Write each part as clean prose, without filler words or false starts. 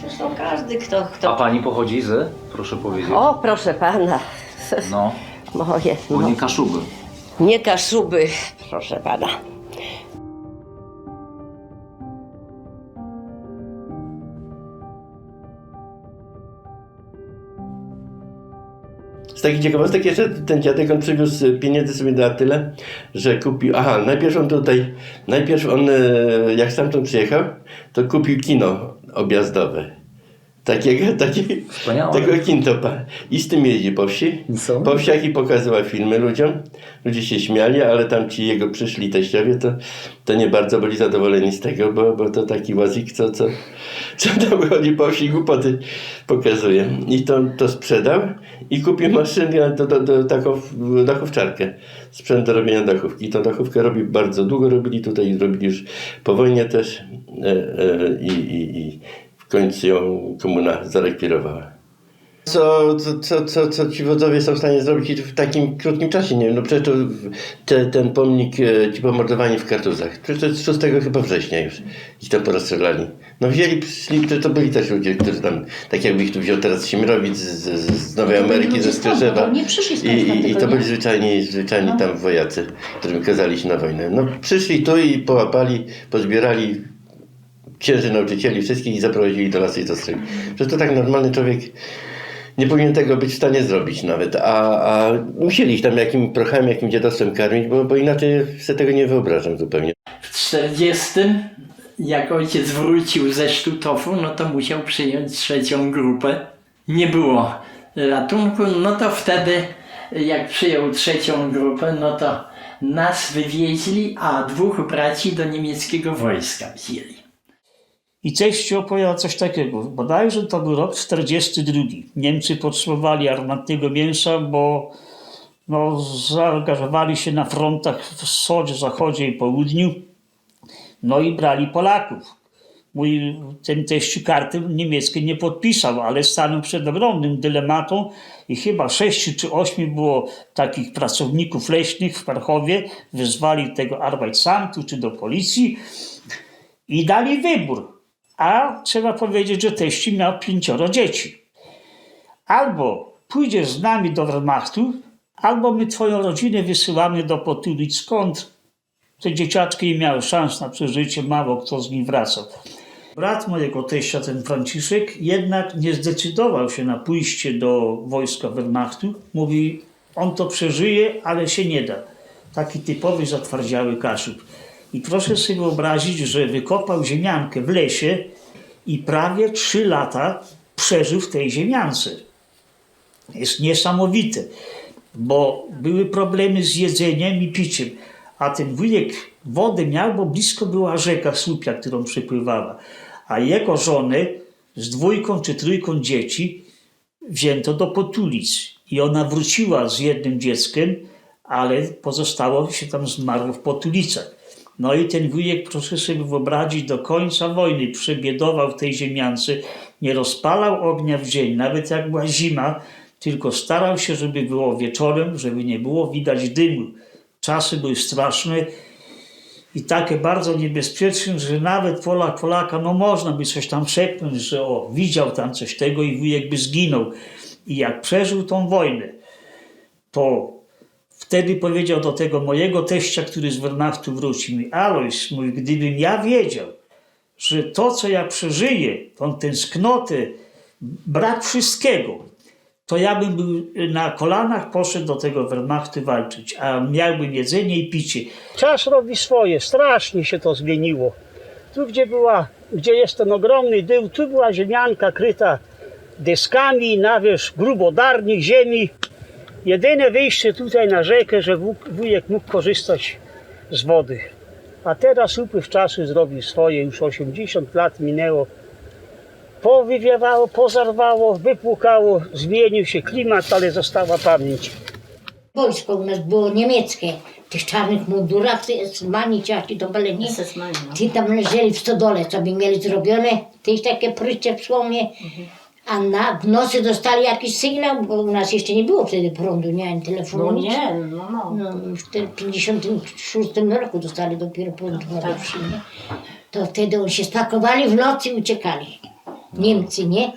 Zresztą każdy, kto... A pani pochodzi z, proszę powiedzieć? O, proszę pana. No, Moje, bo nie Kaszuby. nie Kaszuby, proszę pana. Z takich ciekawostek jeszcze ten dziadek, on przywiózł pieniędzy sobie na tyle, że kupił, najpierw on jak stamtąd przyjechał, to kupił kino objazdowe. Wspaniałe. Takiego kintopa. I z tym jeździ po wsi. Po wsiach i pokazywał filmy ludziom. Ludzie się śmiali, ale tam ci jego przyszli teściowie, to nie bardzo byli zadowoleni z tego, bo to taki łazik, co tam chodzi po wsi, głupoty pokazuje. I to sprzedał i kupił maszynę taką dachówczarkę. Sprzęt do robienia dachówki. I tą dachówkę bardzo długo robili tutaj, robili już po wojnie też i w końcu ją komuna zarekwirowała. Co ci wodzowie są w stanie zrobić w takim krótkim czasie? Nie wiem, no przecież ten pomnik, ci pomordowani w Kartuzach, przecież to jest 6 chyba września już i to porozstrzelali. No wzięli, przyszli, przecież to byli też ludzie, którzy tam, tak jakby ich tu wziął teraz Siemirowic z Nowej Ameryki, ze Strzeżewa. I to byli zwyczajni tam wojacy, którym kazali się na wojnę. No przyszli tu i połapali, pozbierali księży, nauczycieli, wszystkich i zaprowadzili do lasu i zastrzeli. Przecież to tak normalny człowiek nie powinien tego być w stanie zrobić nawet, a musieli ich tam jakimś dziadostwem karmić, bo inaczej sobie tego nie wyobrażam zupełnie. W 40, jak ojciec wrócił ze Sztutofu, no to musiał przyjąć 3. grupę. Nie było ratunku, no to wtedy, jak przyjął 3. grupę, no to nas wywieźli, a 2 braci do niemieckiego wojska wzięli. I teściu opowiadał coś takiego, bodajże to był rok 42. Niemcy potrzebowali armatnego mięsa, bo zaangażowali się na frontach w wschodzie, zachodzie i południu, no i brali Polaków. Ten teściu karty niemieckiej nie podpisał, ale stanął przed ogromnym dylematem i chyba 6 czy 8 było takich pracowników leśnych w Parchowie, wezwali tego Arbeitsamtu czy do policji i dali wybór. A trzeba powiedzieć, że teściu miał 5 dzieci. Albo pójdziesz z nami do Wehrmachtu, albo my twoją rodzinę wysyłamy do Potulic, skąd te dzieciaczki nie miały szans na przeżycie, mało kto z nich wracał. Brat mojego teścia, ten Franciszek, jednak nie zdecydował się na pójście do wojska Wehrmachtu. Mówi, on to przeżyje, ale się nie da. Taki typowy zatwardziały Kaszub. I proszę sobie wyobrazić, że wykopał ziemiankę w lesie i prawie 3 lata przeżył w tej ziemiance. Jest niesamowite, bo były problemy z jedzeniem i piciem. A ten wujek wodę miał, bo blisko była rzeka Słupia, którą przepływała. A jego żonę z 2 czy 3 dzieci wzięto do Potulic. I ona wróciła z jednym dzieckiem, ale pozostało się tam, zmarło w Potulicach. No i ten wujek, proszę sobie wyobrazić, do końca wojny przebiedował w tej ziemiance, nie rozpalał ognia w dzień, nawet jak była zima, tylko starał się, żeby było wieczorem, żeby nie było widać dymu. Czasy były straszne i takie bardzo niebezpieczne, że nawet Polaka, no można by coś tam szepnąć, że widział tam coś tego i wujek by zginął. I jak przeżył tą wojnę, to wtedy powiedział do tego mojego teścia, który z Wehrmachtu wrócił mi, Alojs, mój, gdybym ja wiedział, że to, co ja przeżyję, tą tęsknotę, brak wszystkiego, to ja bym był na kolanach, poszedł do tego Wehrmachtu walczyć, a miałbym jedzenie i picie. Czas robi swoje, strasznie się to zmieniło. Tu, gdzie jest ten ogromny dół, tu była ziemianka kryta deskami, nawierzch grubodarnych ziemi. Jedyne wyjście tutaj na rzekę, że wujek mógł korzystać z wody. A teraz upływ czasu zrobił swoje, już 80 lat minęło. Powywiewało, pozarwało, wypłukało, zmienił się klimat, ale została pamięć. Wojsko u nas było niemieckie. W tych czarnych mundurach, te esmani, ciaści to byli nie. Ci tam leżeli w stodole, co by mieli zrobione, też takie prycie w słomie. A w nocy dostali jakiś sygnał, bo u nas jeszcze nie było wtedy prądu, nie, ani telefonu, nic. No, w 1956 roku dostali dopiero prąd na wsi, nie? to wtedy oni się spakowali w nocy i uciekali. Niemcy, nie?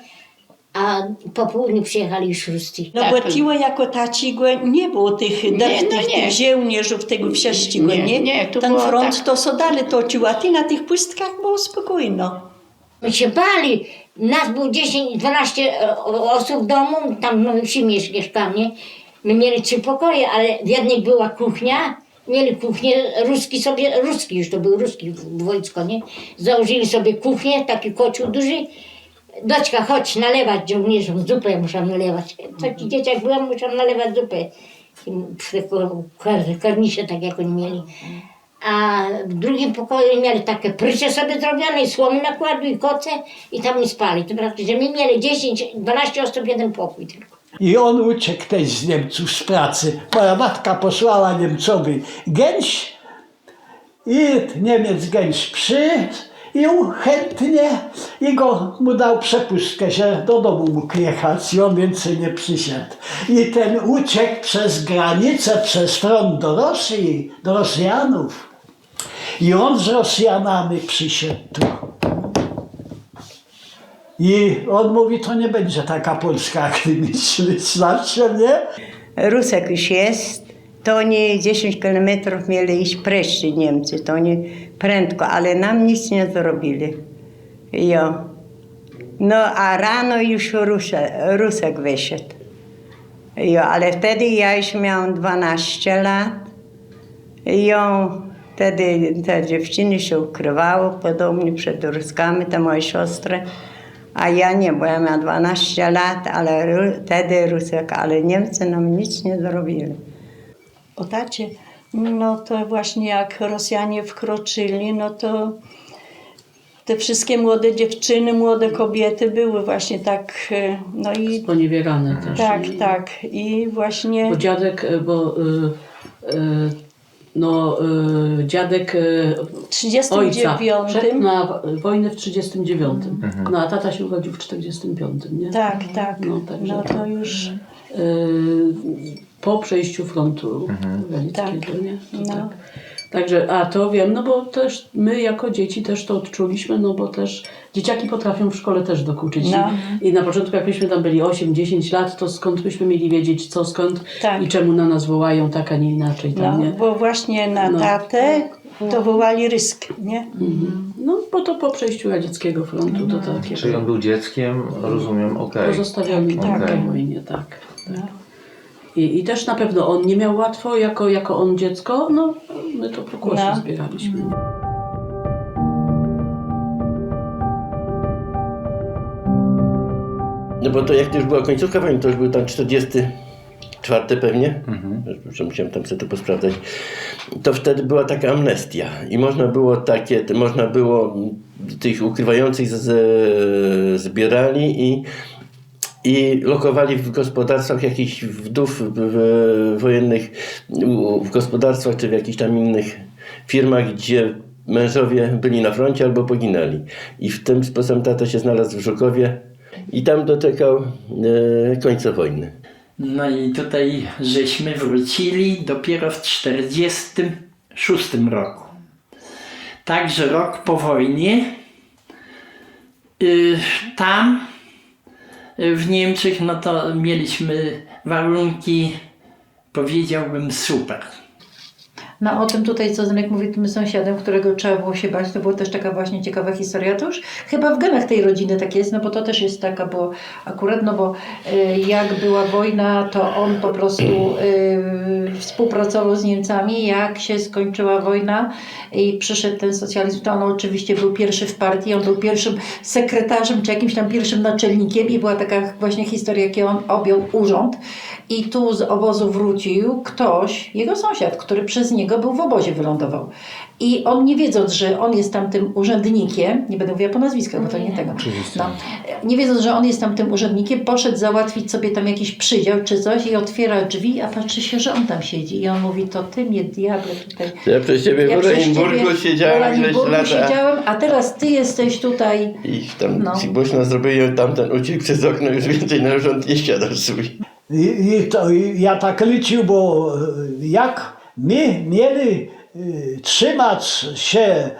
A po południu przyjechali już Ruscy. No bo tiło jako tacigo nie było tych tych żołnierzów, tego wsiaścigo, nie? to Ten było front tak. to so dalej toczył, a ty na tych pustkach było spokojno. My się bali. Nas było 10-12 osób w domu, tam w Nowym Wsi mieszkam, nie? My mieli 3 pokoje, ale w jednej była kuchnia, mieli kuchnię, ruski już to był ruski wojsko, nie? Założyli sobie kuchnię, taki kocioł duży. Doczka, chodź nalewać żołnierzom zupę, ja muszę nalewać. Taki dzieciak byłam, muszę nalewać zupę. Karnisze, tak jak oni mieli. A w drugim pokoju mieli takie prycze sobie zrobione i słomy nakładły i koce i tam nie spali. To znaczy, że my mieli 10-12 osób, jeden pokój tylko. I on uciekł też z Niemców z pracy. Moja matka posłała Niemcowi gęś i Niemiec gęś przyszedł i chętnie i mu dał przepustkę, że do domu mógł jechać i on więcej nie przyszedł. I ten uciekł przez granicę, przez front do Rosji, do Rosjanów. I on z Rosjanami przyszedł tu. I on mówi, to nie będzie taka Polska, jak ty myślisz, znaczy, nie? Rusek już jest, to oni 10 kilometrów mieli iść precz Niemcy, to oni prędko, ale nam nic nie zrobili. Jo. No a rano już Rusek wyszedł. Jo, ale wtedy ja już miałam 12 lat. Jo, wtedy te dziewczyny się ukrywały podobnie przed Ruskami, te moje siostry. A ja nie, bo ja miałam 12 lat, ale wtedy Rusek, ale Niemcy nam nic nie zrobili. O tacie, no to właśnie jak Rosjanie wkroczyli, no to te wszystkie młode dziewczyny, młode kobiety były właśnie tak, no i... Sponiewierane też. Tak, tak. I właśnie... Bo dziadek, dziadek w 39. ojca szedł na wojnę w 39. No a tata się urodził w 45, nie? Tak, tak. No, także No to już... po przejściu frontu radzieckiego, Tak. nie? To No. tak. Także, a to wiem, no bo też my jako dzieci też to odczuliśmy, no bo też dzieciaki potrafią w szkole też dokuczyć. No. I na początku jak myśmy tam byli 8-10 lat, to skąd byśmy mieli wiedzieć co, skąd Tak. i czemu na nas wołają tak, a nie inaczej. Tam, No, nie? bo właśnie na No. tatę to wołali Rysk, nie? No bo to po przejściu radzieckiego frontu to takie Czyli on był dzieckiem, rozumiem, okej. pozostawiony Tak, na tak. wojnie, tak. I też na pewno on nie miał łatwo jako on dziecko, no my to po głosie No. zbieraliśmy. Nie? No bo to jak to już była końcówka wojny, to już był tam 44 pewnie, że musiałem tam sobie to posprawdzać, to wtedy była taka amnestia i można było tych ukrywających zbierali i lokowali w gospodarstwach jakichś wdów wojennych, w gospodarstwach czy w jakichś tam innych firmach, gdzie mężowie byli na froncie albo poginęli. I w ten sposób tata się znalazł w Żukowie i tam doczekał końca wojny. No i tutaj żeśmy wrócili dopiero w 1946 roku. Także rok po wojnie. Tam w Niemczech no to mieliśmy warunki, powiedziałbym, super. No o tym tutaj, co Zenek mówi, tym sąsiadem, którego trzeba było się bać, to była też taka właśnie ciekawa historia. To już chyba w genach tej rodziny tak jest, no bo to też jest taka, bo akurat, no bo jak była wojna, to on po prostu współpracował z Niemcami. Jak się skończyła wojna i przyszedł ten socjalizm, to on oczywiście był pierwszy w partii, on był pierwszym sekretarzem, czy jakimś tam pierwszym naczelnikiem i była taka właśnie historia, jak on objął urząd i tu z obozu wrócił ktoś, jego sąsiad, który przez niego był w obozie, wylądował. I on, nie wiedząc, że on jest tam tym urzędnikiem, nie będę mówiła po nazwiskach, bo to nie tego, no, nie wiedząc, że on jest tam tym urzędnikiem, poszedł załatwić sobie tam jakiś przydział czy coś i otwiera drzwi, a patrzy się, że on tam siedzi. I on mówi, to ty mnie, diable, tutaj. Ja przez ciebie w Oranienburgu siedziałem ileś lat, a teraz ty jesteś tutaj. i tam głośno zrobili, tamten uciekł przez okno, już więcej na urząd nie siadał swój. Ja tak liczył, bo jak my mieli trzymać się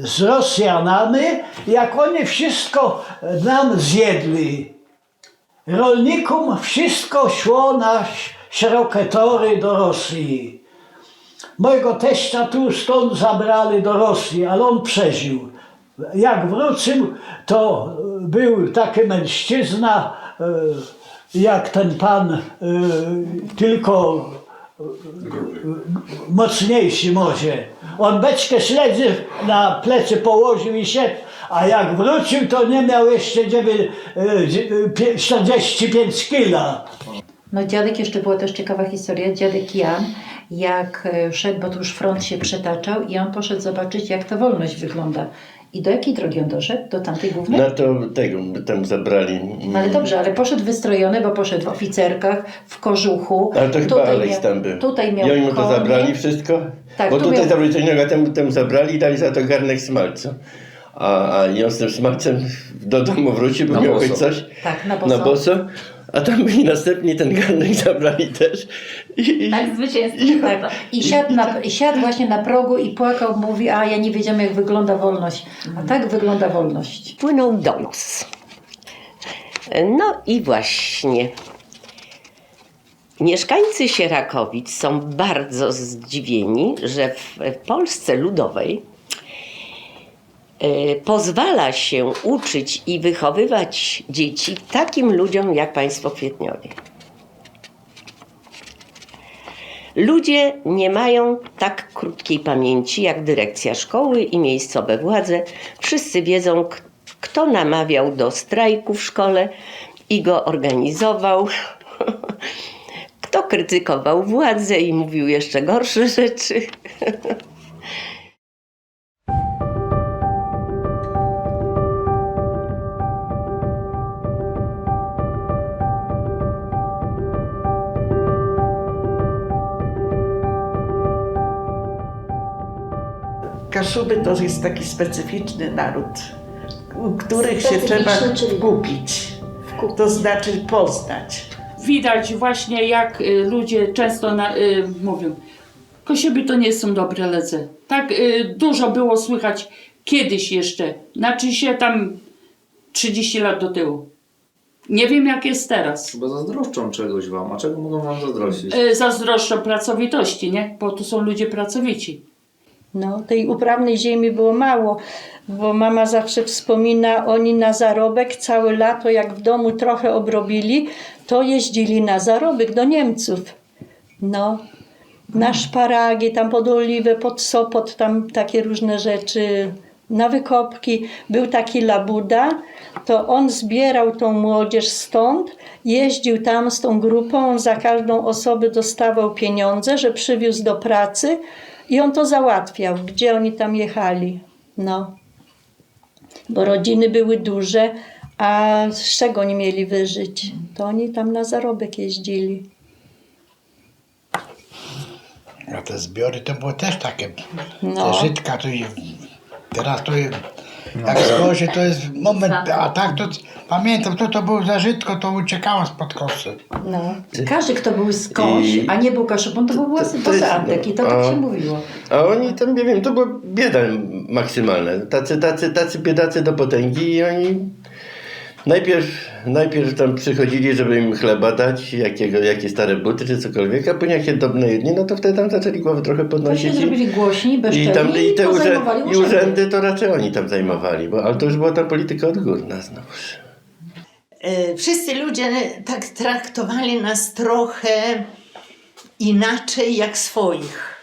z Rosjanami, jak oni wszystko nam zjedli. Rolnikom wszystko szło na szerokie tory do Rosji. Mojego teścia tu stąd zabrali do Rosji, ale on przeżył. Jak wrócił, to był taki mężczyzna, jak ten pan, tylko mocniejszy może. On beczkę śledzi na plecy położył i szedł, a jak wrócił, to nie miał jeszcze 45 kila. No dziadek, jeszcze była też ciekawa historia, dziadek Jan, jak szedł, bo tu już front się przetaczał i on poszedł zobaczyć, jak ta wolność wygląda. I do jakiej drogi on doszedł? Do tamtej głównej? No to tego tam zabrali. No ale dobrze, ale poszedł wystrojony, bo poszedł w oficerkach, w kożuchu. Ale to chyba Aleks tam był. Tutaj miał I oni mu to konie. zabrali wszystko? Tak, bo tu tutaj miał... zabrali coś innego, temu zabrali i dali za to garnek smalcu. A i on z tym smalcem do domu wrócił, bo miał choć coś Tak, na boso. na boso. A tam byli następni, ten garnek zabrali też. Tak, zwycięstwo. Tak. I siadł właśnie na progu i płakał, mówi, a ja nie wiedziałem, jak wygląda wolność. A tak wygląda wolność. Płynął do nas. No i właśnie. Mieszkańcy Sierakowic są bardzo zdziwieni, że w Polsce Ludowej pozwala się uczyć i wychowywać dzieci takim ludziom jak państwo Kwietniowie. Ludzie nie mają tak krótkiej pamięci jak dyrekcja szkoły i miejscowe władze. Wszyscy wiedzą, kto namawiał do strajku w szkole i go organizował, kto krytykował władzę i mówił jeszcze gorsze rzeczy. Kaszuby to jest taki specyficzny naród, u których się trzeba kupić, to znaczy poznać. Widać właśnie, jak ludzie często mówią, Kosieby to nie są dobre ledze. Tak dużo było słychać kiedyś jeszcze, znaczy się tam 30 lat do tyłu. Nie wiem, jak jest teraz. Chyba zazdroszczą czegoś wam, a czego mogą wam zazdrościć? Zazdroszczą pracowitości, nie? Bo tu są ludzie pracowici. No, tej uprawnej ziemi było mało, bo mama zawsze wspomina, oni na zarobek całe lato, jak w domu trochę obrobili, to jeździli na zarobek do Niemców. No, na szparagi, tam pod Oliwę, pod Sopot, tam takie różne rzeczy, na wykopki. Był taki Labuda, to on zbierał tą młodzież stąd, jeździł tam z tą grupą, on za każdą osobę dostawał pieniądze, że przywiózł do pracy i on to załatwiał, gdzie oni tam jechali. No. Bo rodziny były duże, a z czego oni mieli wyżyć? To oni tam na zarobek jeździli. No te zbiory to było też takie, No. te żytka to jest, teraz to jest, jak zboże to jest moment, a tak to pamiętam, to było za żytko, to uciekało spod kosy. No. Każdy, kto był skądś, a nie był kaszubą, to był własny Antek i to tak się mówiło. A oni tam, nie wiem, to była bieda maksymalna. Tacy biedacy do potęgi i oni najpierw tam przychodzili, żeby im chleba dać, jakie stare buty czy cokolwiek, a później jak się dobne jedni, no to wtedy tam zaczęli głowę trochę To podnosić. się zrobili głośni, bezczelni I te pozajmowali urzędy to raczej oni tam zajmowali, ale to już była ta polityka odgórna znowuż. Wszyscy ludzie tak traktowali nas trochę inaczej jak swoich.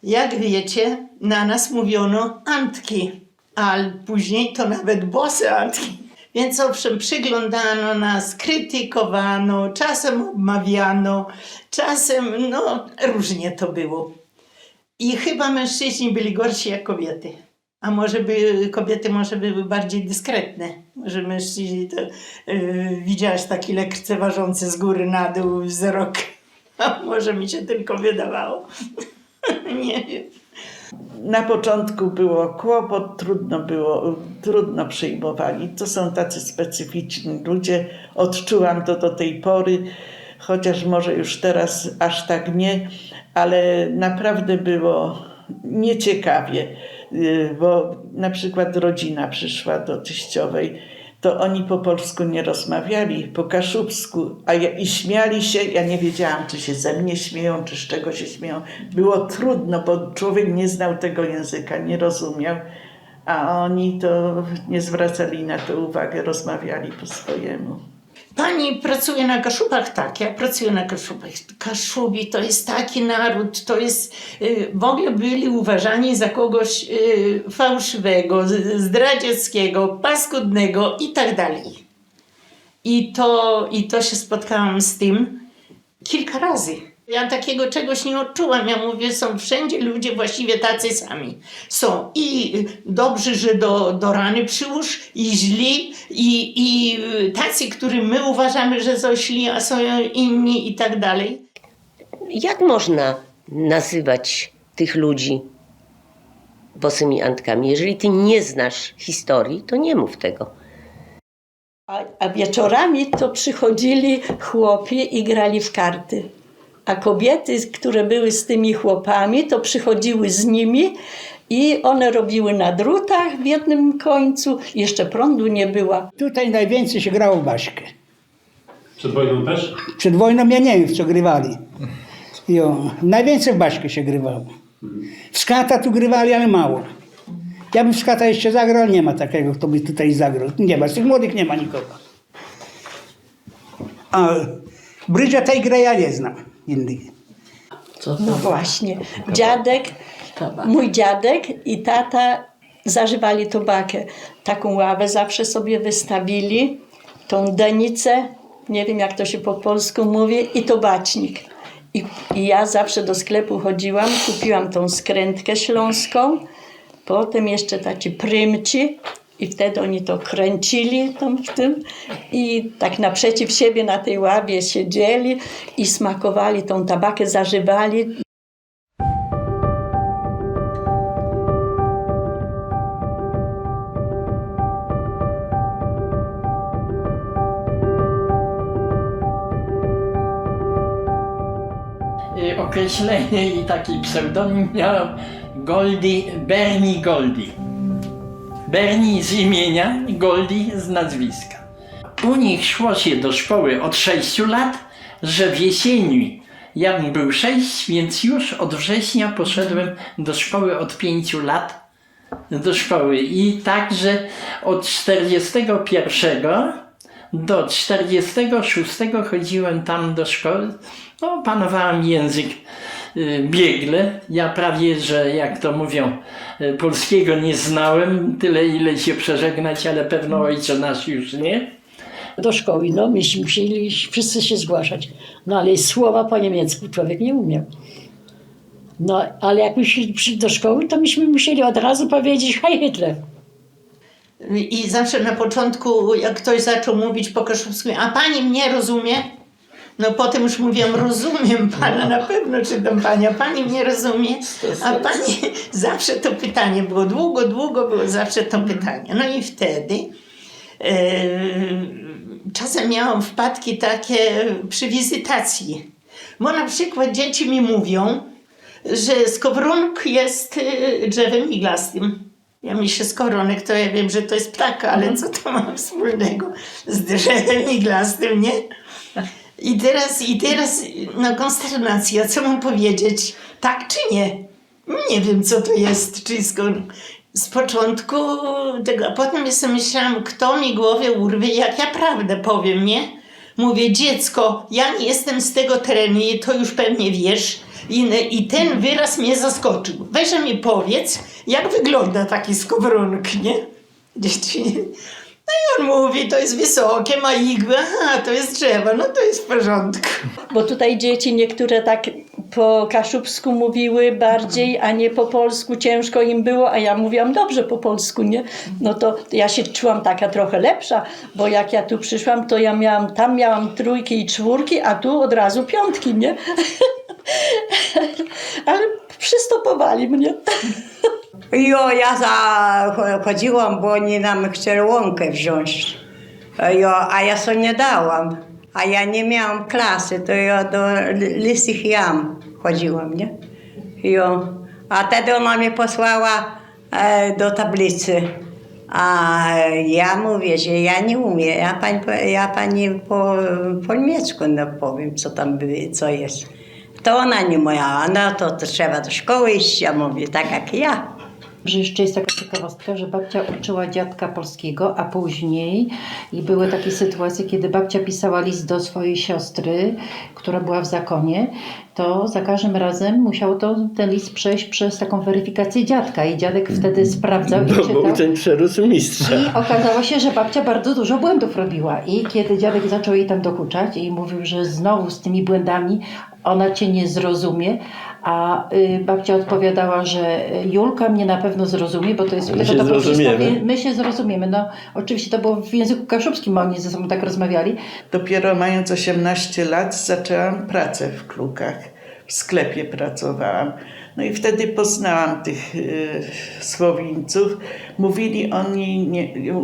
Jak wiecie, na nas mówiono Antki, a później to nawet bose Antki. Więc owszem, przyglądano nas, krytykowano, czasem obmawiano, czasem, różnie to było. I chyba mężczyźni byli gorsi jak kobiety. A może kobiety były bardziej dyskretne. Może mężczyźni to widziałaś taki lekceważący z góry na dół wzrok. A może mi się tylko wydawało. Nie wiem. Na początku było kłopot, trudno przyjmowali. To są tacy specyficzni ludzie. Odczułam to do tej pory, chociaż może już teraz aż tak nie, ale naprawdę było nieciekawie. bo na przykład rodzina przyszła do teściowej, to oni po polsku nie rozmawiali, po kaszubsku, i śmiali się, ja nie wiedziałam, czy się ze mnie śmieją, czy z czego się śmieją. Było trudno, bo człowiek nie znał tego języka, nie rozumiał, a oni to nie zwracali na to uwagę, rozmawiali po swojemu. Pani pracuje na Kaszubach? Tak, ja pracuję na Kaszubach. Kaszubi to jest taki naród, to jest, w ogóle byli uważani za kogoś fałszywego, zdradzieckiego, paskudnego i tak dalej. I to się spotkałam z tym kilka razy. Ja takiego czegoś nie odczułam. Ja mówię, są wszędzie ludzie właściwie tacy sami. Są i dobrzy, że do rany przyłóż, i źli, i tacy, którzy my uważamy, że są źli, a są inni i tak dalej. Jak można nazywać tych ludzi bosymi Antkami? Jeżeli ty nie znasz historii, to nie mów tego. A wieczorami to przychodzili chłopi i grali w karty. A kobiety, które były z tymi chłopami, to przychodziły z nimi i one robiły na drutach w jednym końcu. Jeszcze prądu nie było. Tutaj najwięcej się grało w baszkę. Przed wojną też? Przed wojną ja nie wiem, w co grywali. Najwięcej w baszkę się grywało. W skata tu grywali, ale mało. Ja bym w skata jeszcze zagrał, ale nie ma takiego, kto by tutaj zagrał. Nie ma, z tych młodych nie ma nikogo. A brydża tej gry ja nie znam innej. No właśnie. Mój dziadek i tata zażywali tobakę. Taką ławę zawsze sobie wystawili, tą denicę, nie wiem jak to się po polsku mówi, i tobacznik. I ja zawsze do sklepu chodziłam, kupiłam tą skrętkę śląską, potem jeszcze taci prymci i wtedy oni to kręcili tam w tym i tak naprzeciw siebie na tej ławie siedzieli i smakowali tą tabakę, zażywali. Określenie i taki pseudonim miałem Bernie Goldie. Bernie z imienia, Goldie z nazwiska. U nich szło się do szkoły od 6 lat, że w jesieni ja był 6, więc już od września poszedłem do szkoły od 5 lat do szkoły i także od 41 do 46 chodziłem tam do szkoły. No, panowałem język biegle. Ja prawie, że jak to mówią, polskiego nie znałem, tyle ile się przeżegnać, ale pewno ojcze nasz już nie. Do szkoły, no myśmy musieli wszyscy się zgłaszać. No ale słowa po niemiecku człowiek nie umiał. No ale jak myśmy przyszli do szkoły, to myśmy musieli od razu powiedzieć Heil Hitler. I zawsze na początku, jak ktoś zaczął mówić po kaszubsku, a pani mnie rozumie? No potem już mówiłam, rozumiem pana, na pewno czytam pani, a pani mnie rozumie? A pani, zawsze to pytanie było, długo było zawsze to pytanie. No i wtedy czasem miałam wpadki takie przy wizytacji. Bo na przykład dzieci mi mówią, że skowronek jest drzewem iglastym. Ja myślę, skowronek to ja wiem, że to jest ptak, ale co to ma wspólnego z drzewem iglastym, nie? I teraz no konsternacja, co mam powiedzieć? Tak czy nie? Nie wiem, co to jest, czy z początku tego, a potem ja sobie myślałam, kto mi głowę urwie, jak ja prawdę powiem, nie? Mówię, dziecko, ja nie jestem z tego terenu, to już pewnie wiesz. I ten wyraz mnie zaskoczył. Weź mi powiedz, jak wygląda taki skowronek, nie? Dzieci. No i on mówi, to jest wysokie, ma igłę, aha, to jest drzewo, no to jest w porządku. Bo tutaj dzieci niektóre tak po kaszubsku mówiły bardziej, a nie po polsku, ciężko im było, a ja mówiłam dobrze po polsku, nie? No to ja się czułam taka trochę lepsza, bo jak ja tu przyszłam, to ja miałam 3 i 4, a tu od razu 5, nie? Ale przystopowali mnie. Ja chodziłam, bo oni nam chcieli łąkę wziąć. A ja sobie nie dałam. A ja nie miałam klasy, to ja do Lysych Jam chodziłam, nie? A wtedy ona mnie posłała do tablicy. A ja mówię, że ja nie umiem. Ja pani po niemiecku powiem, co tam co jest. To ona nie mówiła, no to trzeba do szkoły iść. Ja mówię, tak jak ja. Że jeszcze jest taka ciekawostka, że babcia uczyła dziadka polskiego, a później i były takie sytuacje, kiedy babcia pisała list do swojej siostry, która była w zakonie, to za każdym razem musiał ten list przejść przez taką weryfikację dziadka i dziadek wtedy sprawdzał i czytał. Bo uczeń przerósł mistrza. I okazało się, że babcia bardzo dużo błędów robiła i kiedy dziadek zaczął jej tam dokuczać i mówił, że znowu z tymi błędami ona cię nie zrozumie, a babcia odpowiadała, że Julka mnie na pewno zrozumie, bo to jest... My się zrozumiemy. No oczywiście to było w języku kaszubskim, oni ze sobą tak rozmawiali. Dopiero mając 18 lat zaczęłam pracę w Klukach. W sklepie pracowałam. No i wtedy poznałam tych Słowińców. Mówili oni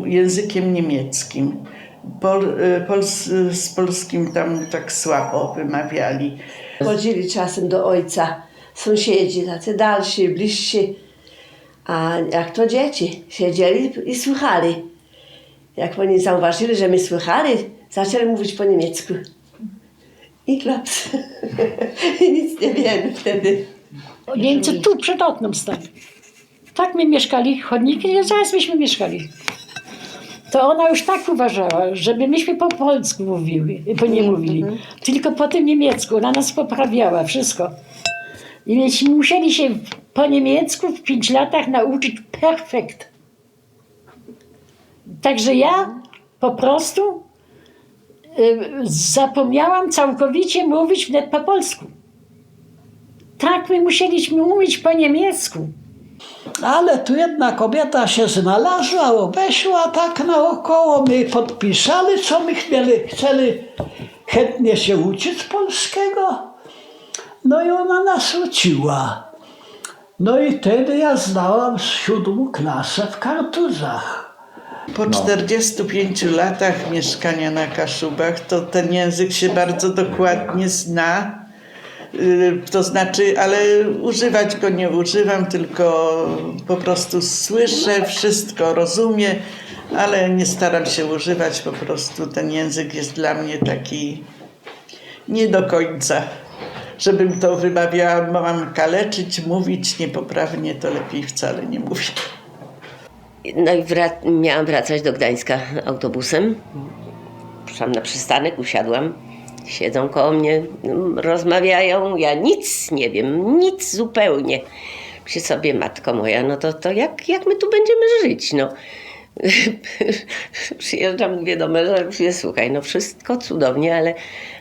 językiem niemieckim. Z polskim tam tak słabo wymawiali. Chodzili czasem do ojca sąsiedzi, tacy dalsi, bliżsi. A jak to dzieci siedzieli i słuchali. Jak oni zauważyli, że my słuchali, zaczęli mówić po niemiecku. I klaps. I nic nie wiemy wtedy. Niemcy tu przed oknem stali. Tak my mieszkali, chodniki, zaraz myśmy mieszkali. To ona już tak uważała, żeby myśmy po polsku nie mówili, tylko po tym niemiecku. Ona nas poprawiała, wszystko. I myśmy musieli się po niemiecku w 5 latach nauczyć perfekt. Także ja po prostu zapomniałam całkowicie mówić wnet po polsku. Tak my musieliśmy mówić po niemiecku. Ale tu jedna kobieta się znalazła, obeszła tak naokoło, my podpisali, co my chcieli chętnie się uczyć polskiego. No i ona nas uczyła. No i wtedy ja znałam 7. klasę w Kartuzach. Po 45 latach mieszkania na Kaszubach, to ten język się bardzo dokładnie zna. To znaczy, ale używać go nie używam, tylko po prostu słyszę wszystko, rozumiem, ale nie staram się używać, po prostu ten język jest dla mnie taki nie do końca. Żebym to wymawiała, mam kaleczyć, mówić niepoprawnie, to lepiej wcale nie mówię. No i miałam wracać do Gdańska autobusem. Przyszłam na przystanek, usiadłam. Siedzą koło mnie, rozmawiają, ja nic nie wiem, nic zupełnie. Myślę sobie, matko moja, no to jak my tu będziemy żyć, no. Przyjeżdżam, mówię do męża, mówię, słuchaj, no wszystko cudownie,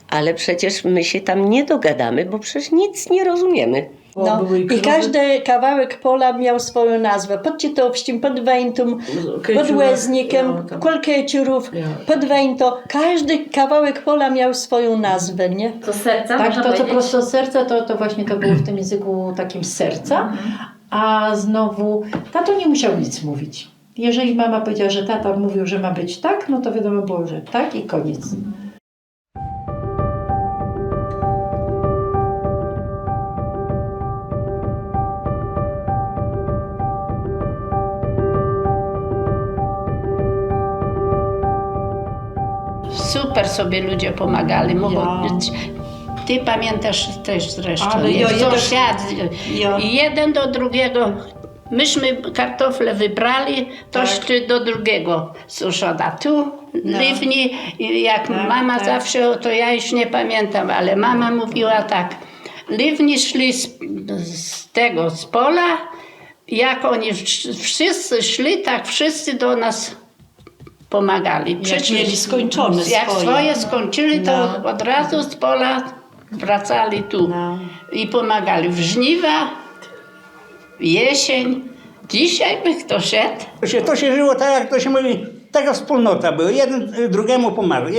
ale przecież my się tam nie dogadamy, bo przecież nic nie rozumiemy. No, i każdy kawałek pola miał swoją nazwę. Pod Citowściem, pod Wejntum, pod Łeznikiem, Kolkeciurów, pod Wejnto. Każdy kawałek pola miał swoją nazwę, nie? To serca? Tak, to co prosto z serca, to właśnie to było w tym języku takim z serca. A znowu tato nie musiał nic mówić. Jeżeli mama powiedziała, że tata mówił, że ma być tak, no to wiadomo było, że tak i koniec. Super sobie ludzie pomagali. Ty pamiętasz też zresztą. Ale jeden do drugiego. Myśmy kartofle wybrali, toś do drugiego suszona. Tu liwni, jak mama zawsze, to ja już nie pamiętam, ale mama mówiła tak. Liwni szli z pola, jak oni wszyscy szli, tak wszyscy do nas pomagali. Jak mieli skończone jak swoje skończyli, to od razu z pola wracali tu i pomagali w żniwa, jesień. Dzisiaj by kto szedł. To się żyło tak, jak to się mówi, taka wspólnota była. Jeden drugiemu pomagał.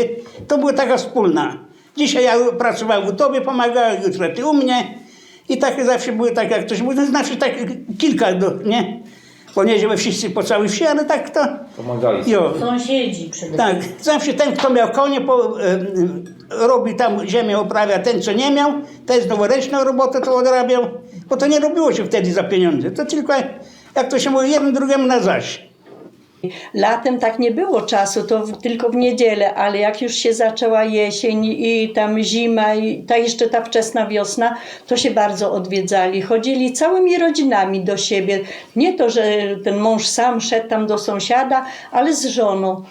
To była taka wspólna. Dzisiaj ja pracowałem u tobie, pomagałem, jutro ty u mnie. I tak zawsze były tak, jak ktoś mówi, znaczy tak kilka, nie? Bo nie, żeby wszyscy po całej wsi, ale tak to... Pomagali. Sąsiedzi przede tak, zawsze ten, kto miał konie, robi tam ziemię, oprawia, ten, co nie miał, ten z noworęczną robotę to odrabiał, bo to nie robiło się wtedy za pieniądze, to tylko jak to się mówi, jeden drugiemu na zaś. Latem tak nie było czasu, to tylko w niedzielę, ale jak już się zaczęła jesień i tam zima i jeszcze ta wczesna wiosna, to się bardzo odwiedzali. Chodzili całymi rodzinami do siebie. Nie to, że ten mąż sam szedł tam do sąsiada, ale z żoną.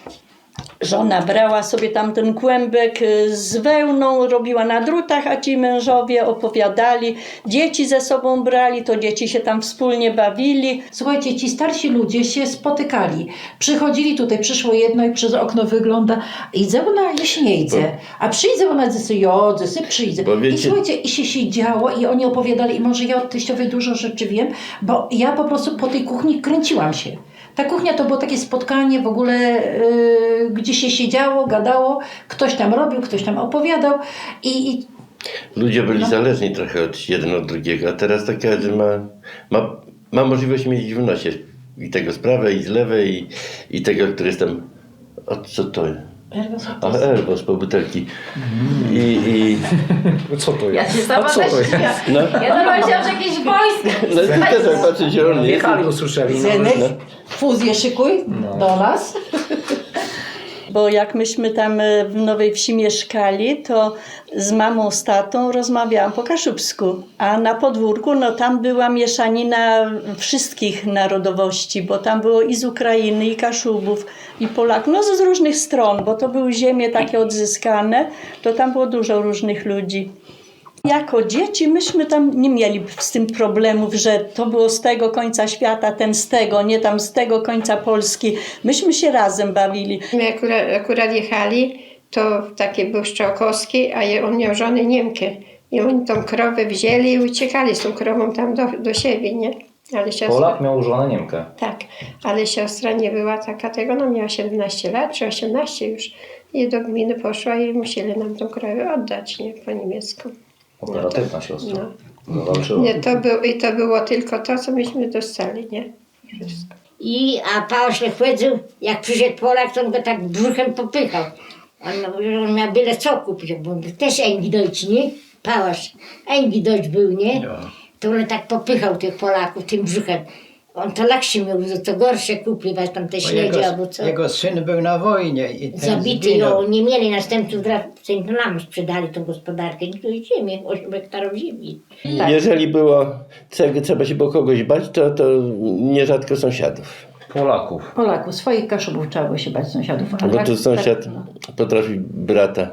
Żona brała sobie tam ten kłębek z wełną, robiła na drutach, a ci mężowie opowiadali. Dzieci ze sobą brali, to dzieci się tam wspólnie bawili. Słuchajcie, ci starsi ludzie się spotykali. Przychodzili tutaj, przyszło jedno i przez okno wygląda, idę na Jaśniejce, a przyjdę na Dzesy, przyjdę. I słuchajcie, i się siedziało i oni opowiadali, i może ja od teściowej dużo rzeczy wiem, bo ja po prostu po tej kuchni kręciłam się. Ta kuchnia to było takie spotkanie w ogóle, gdzie się siedziało, gadało, ktoś tam robił, ktoś tam opowiadał i Ludzie byli zależni trochę jeden od drugiego, a teraz tak każdy ma możliwość mieć w nosie i tego z prawej, i z lewej, i tego, który jest tam... co to jest? Erbos po butelki. Co to Ja jest? się sama też No. Ja myślałam, że jakieś wojsko. No i też jak patrzę zielony. Jechali, usłyszeli. Zenek, fuzję szykuj do nas. Bo jak myśmy tam w Nowej Wsi mieszkali, to z mamą, z tatą rozmawiałam po kaszubsku, a na podwórku no tam była mieszanina wszystkich narodowości, bo tam było i z Ukrainy, i Kaszubów, i Polaków, no z różnych stron, bo to były ziemie takie odzyskane, to tam było dużo różnych ludzi. Jako dzieci myśmy tam nie mieli z tym problemów, że to było z tego końca świata, ten z tego, nie tam z tego końca Polski. Myśmy się razem bawili. My akurat jechali, to takie był Szczałkowski, a on miał żonę Niemkę. I oni tą krowę wzięli i uciekali z tą krową tam do siebie, nie? Ale siostra, Polak miał żonę Niemkę. tak, ale siostra nie była taka tego, no miała 17 lat, czy 18 już. I do gminy poszła i musieli nam tą krowę oddać, nie? Po niemiecku. Operatywna siostra. No. Zawalczyła. Nie, to było tylko to, co myśmy dostali, nie? Wszystko. A Pałasz chodził, jak przyszedł Polak, to on go tak brzuchem popychał. On miał byle co kupić, bo też Deutsch, nie? Pałasz Deutsch był, nie? To on tak popychał tych Polaków tym brzuchem. On to lakszy miał, to gorsze kupować tam te śledzie albo co. Jego syn był na wojnie. I Zabity, nie mieli następców, to nam sprzedali tą gospodarkę, nie tu ziemię, 8 hektarów ziemi. Tak. Jeżeli było, trzeba się było kogoś bać, to nierzadko sąsiadów. Polaków, swoich Kaszubów trzeba było się bać sąsiadów. Bo tu sąsiad potrafi brata.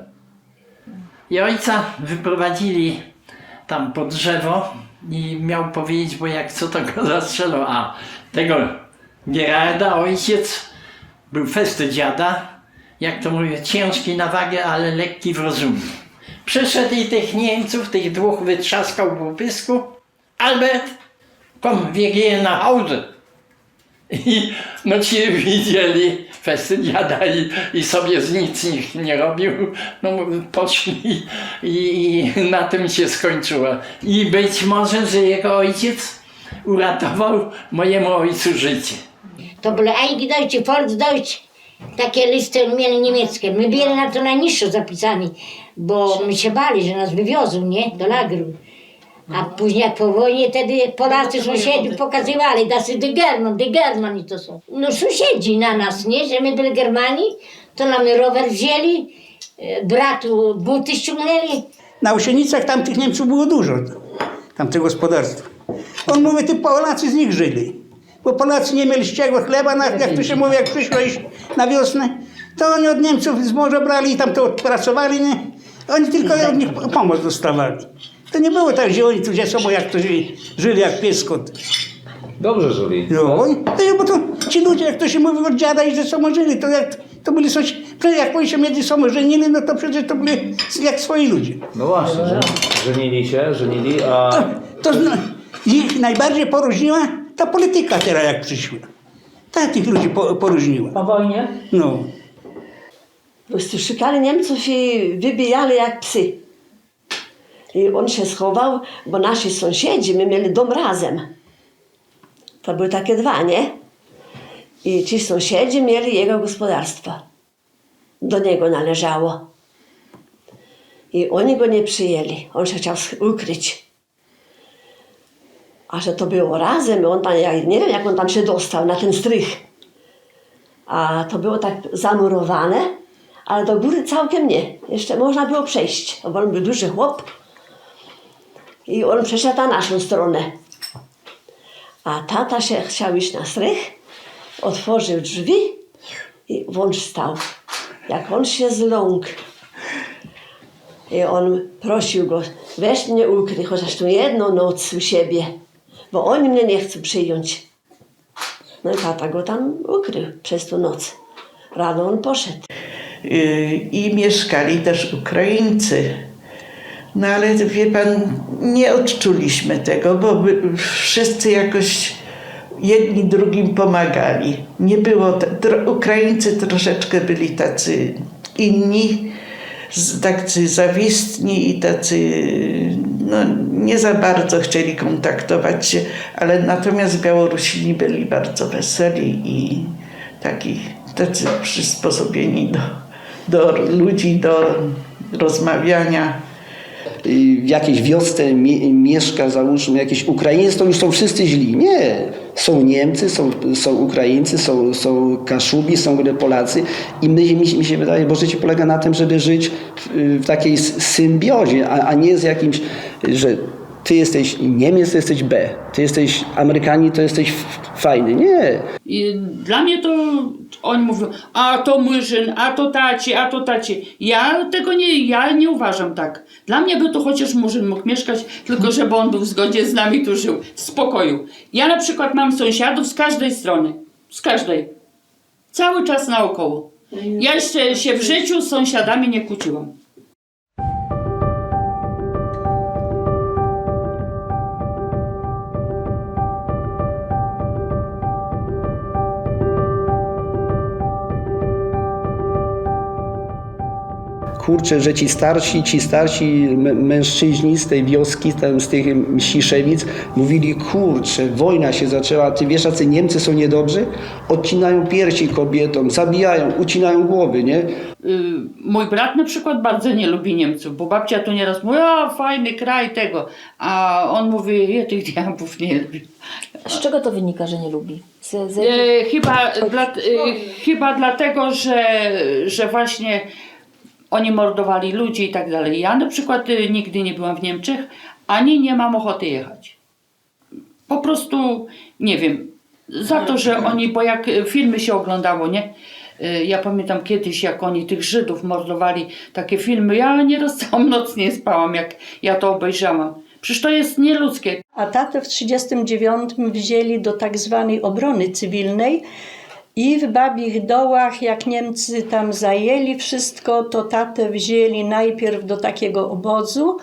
I ojca wyprowadzili tam pod drzewo i miał powiedzieć, bo jak co to go zastrzelą, a tego Gerarda, ojciec, był festy dziada, jak to mówię, ciężki na wagę, ale lekki w rozumie. Przyszedł i tych Niemców, tych dwóch wytrzaskał po pysku. Albert, komm, wir gehen nach Hause. I no ci widzieli festy dziada i sobie z nic nie robił, no poszli i na tym się skończyło. I być może, że jego ojciec uratował mojemu ojcu życie. To były Eingedeutsche, Volksdeutsch, takie listy mieli niemieckie. My byli na to najniższo zapisani, bo my się bali, że nas wywiozą, nie, do lagru. A później jak po wojnie, wtedy Polacy sąsiedzi pokazywali, de German i to są. No sąsiedzi na nas, nie, że my byli Germani, to nam rower wzięli, bratu buty ściągnęli. Na Osiennicach tam tych Niemców było dużo, tam tych gospodarstw. On mówi, ty Polacy z nich żyli. Bo Polacy nie mieli z czego chleba, jak to się mówi, jak przyszło iść na wiosnę, to oni od Niemców z morza brali i tam to odpracowali, nie? Oni tylko od nich pomoc dostawali. To nie było tak, że oni tu ze sobą jak to żyli jak pies kot. Dobrze żyli. No, bo to ci ludzie, jak to się mówi, od dziada i ze sobą żyli, to byli coś, jak oni się między sobą żenili, no to przecież to byli jak swoi ludzie. No właśnie, żenili, a... To ich najbardziej poróżniła ta polityka teraz, jak przyszła. Ta tych ludzi poróżniła. Po wojnie? No. Po prostu szukali Niemców i wybijali jak psy. I on się schował, bo nasi sąsiedzi, my mieli dom razem. To były takie dwa, nie? I ci sąsiedzi mieli jego gospodarstwo. Do niego należało. I oni go nie przyjęli. On się chciał ukryć. A że to było razem, on tam, ja nie wiem jak on tam się dostał na ten strych. A to było tak zamurowane, ale do góry całkiem nie. Jeszcze można było przejść, bo on był duży chłop. I on przeszedł na naszą stronę. A tata się chciał iść na strych, otworzył drzwi i on wstał. Jak on się zląkł. I on prosił go, weź mnie ukryj, chociaż tu jedną noc u siebie, bo oni mnie nie chcą przyjąć. No i tata go tam ukrył przez tą noc. Rano on poszedł. I mieszkali też Ukraińcy. No ale wie pan, nie odczuliśmy tego, bo wszyscy jakoś jedni drugim pomagali. Nie było, Ukraińcy troszeczkę byli tacy inni, tacy zawistni i tacy no, nie za bardzo chcieli kontaktować się, ale natomiast Białorusini byli bardzo weseli i tacy przysposobieni do ludzi, do rozmawiania. W jakiejś wiosce mieszka, załóżmy, jakiś Ukrainiec, to już są wszyscy źli. Nie. Są Niemcy, są Ukraińcy, są Kaszubi, są Polacy i mi się wydaje, bo życie polega na tym, żeby żyć w takiej symbiozie, a nie z jakimś, że ty jesteś Niemiec, to jesteś B, ty jesteś Amerykanin, to jesteś fajny. Nie. I dla mnie to oni mówią, a to Murzyn, a to taci. Ja tego nie uważam tak. Dla mnie by to chociaż Murzyn mógł mieszkać, tylko żeby on był w zgodzie z nami tu żył, w spokoju. Ja na przykład mam sąsiadów z każdej strony, z każdej. Cały czas naokoło. Ja jeszcze się w życiu z sąsiadami nie kłóciłam. Kurczę, że ci starsi mężczyźni z tej wioski, z tych Msiszewic mówili, kurczę, wojna się zaczęła, ty wiesz, jacy Niemcy są niedobrzy? Odcinają piersi kobietom, zabijają, ucinają głowy, nie? Mój brat na przykład bardzo nie lubi Niemców, bo babcia tu nieraz mówi, o fajny kraj tego, a on mówi, ja tych diabłów nie lubi. Z czego to wynika, że nie lubi? Chyba dlatego, że właśnie oni mordowali ludzi i tak dalej. Ja na przykład nigdy nie byłam w Niemczech, ani nie mam ochoty jechać. Po prostu, nie wiem, za to, że oni, bo jak filmy się oglądało, nie? Ja pamiętam kiedyś, jak oni tych Żydów mordowali, takie filmy, ja nieraz całą noc nie spałam, jak ja to obejrzałam. Przecież to jest nieludzkie. A tatę w 1939 wzięli do tak zwanej obrony cywilnej i w Babich Dołach, jak Niemcy tam zajęli wszystko, to tatę wzięli najpierw do takiego obozu,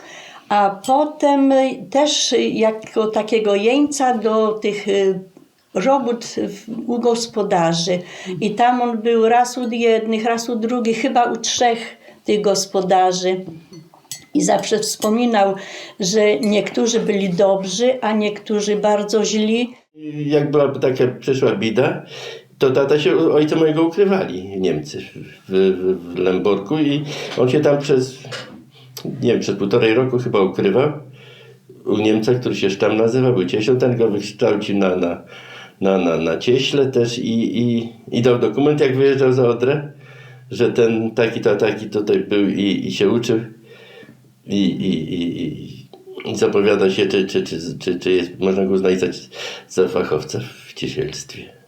a potem też jako takiego jeńca do tych robót u gospodarzy. I tam on był raz u jednych, raz u drugich, chyba u 3 tych gospodarzy. I zawsze wspominał, że niektórzy byli dobrzy, a niektórzy bardzo źli. Jak była taka przyszła bida, to tata się ojca mojego ukrywali Niemcy w Lemborku i on się tam przez 1,5 roku chyba ukrywał u Niemca, który się Sztam nazywa, był Cieślą, ten go wykształcił na cieśle też i dał dokument, jak wyjeżdżał za Odrę, że ten taki tutaj był i się uczył i zapowiada się, czy jest, można go uznać za fachowca w ciesielstwie.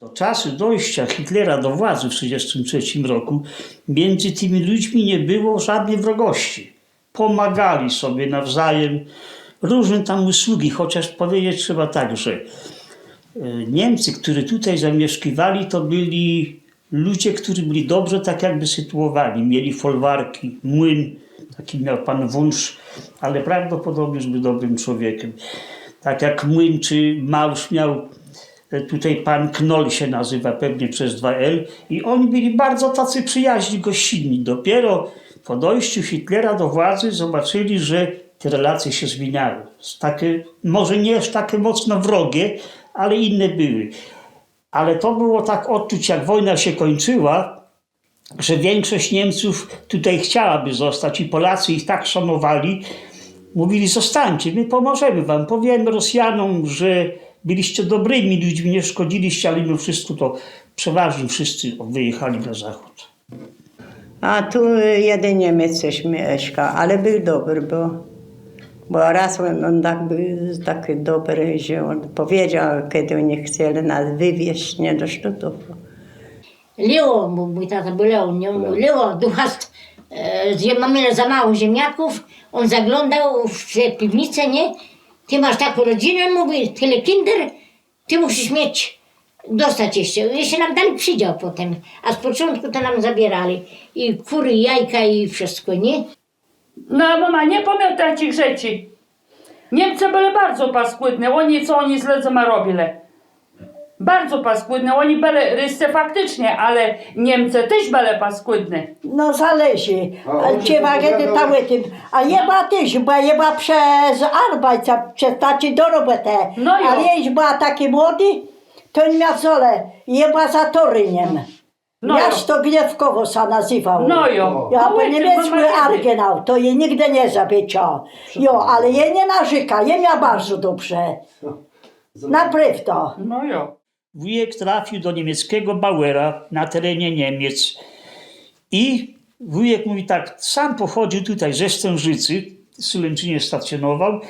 Do czasu dojścia Hitlera do władzy w 1933 roku między tymi ludźmi nie było żadnej wrogości. Pomagali sobie nawzajem, różne tam usługi, chociaż powiedzieć trzeba tak, że Niemcy, którzy tutaj zamieszkiwali, to byli ludzie, którzy byli dobrze tak jakby sytuowani. Mieli folwarki, młyn, taki miał pan Wunsz, ale prawdopodobnie był dobrym człowiekiem. Tak jak młyn czy Małż miał tutaj pan Knoll się nazywa, pewnie przez 2L. I oni byli bardzo tacy przyjaźni, gościnni. Dopiero po dojściu Hitlera do władzy zobaczyli, że te relacje się zmieniały. Takie, może nie aż takie mocno wrogie, ale inne były. Ale to było tak odczuć, jak wojna się kończyła, że większość Niemców tutaj chciałaby zostać i Polacy ich tak szanowali, Mówili, zostańcie, my pomożemy wam. Powiemy Rosjanom, że byliście dobrymi ludźmi, nie szkodziliście, ale mimo wszystko to przeważnie wszyscy wyjechali na zachód. A tu jeden Niemiec coś mieszka, ale był dobry, bo raz on tak był taki dobry, że on powiedział, kiedy oni chcieli nas wywieźć nie do Sztutowa. Leo, mój tata był Leo, nie? Leo, du hast, mamy za mało ziemniaków, on zaglądał w tę piwnicę, nie? Ty masz taką rodzinę, mówi, tyle kinder, ty musisz mieć, dostać jeszcze. Jeszcze nam dali przydział potem, a z początku to nam zabierali. I kury, jajka i wszystko, nie? No mama, nie pamiętaj tych rzeczy. Niemcy byli bardzo paskudne, oni źle robili. Bardzo paskudne, oni byli ryscy faktycznie, ale Niemcy też byli paskudne. No zależy, ale a jeba też, bo jeba przez arbajca, przez tacy do roboty. No jo. A jeś była taki młody, to nie miał zole, jeba za Toryniem. No Miasto Gniewkowo się nazywało. No jo. Ja po Powiedz, niemiecku mama, Argenau, to je nigdy nie zabycia. Jo, ale je nie narzeka, je miał bardzo dobrze. Naprawdę. No jo. Wujek trafił do niemieckiego Bauera na terenie Niemiec i wujek mówi tak, sam pochodził tutaj ze Stężycy, w Sulęczynie stacjonował,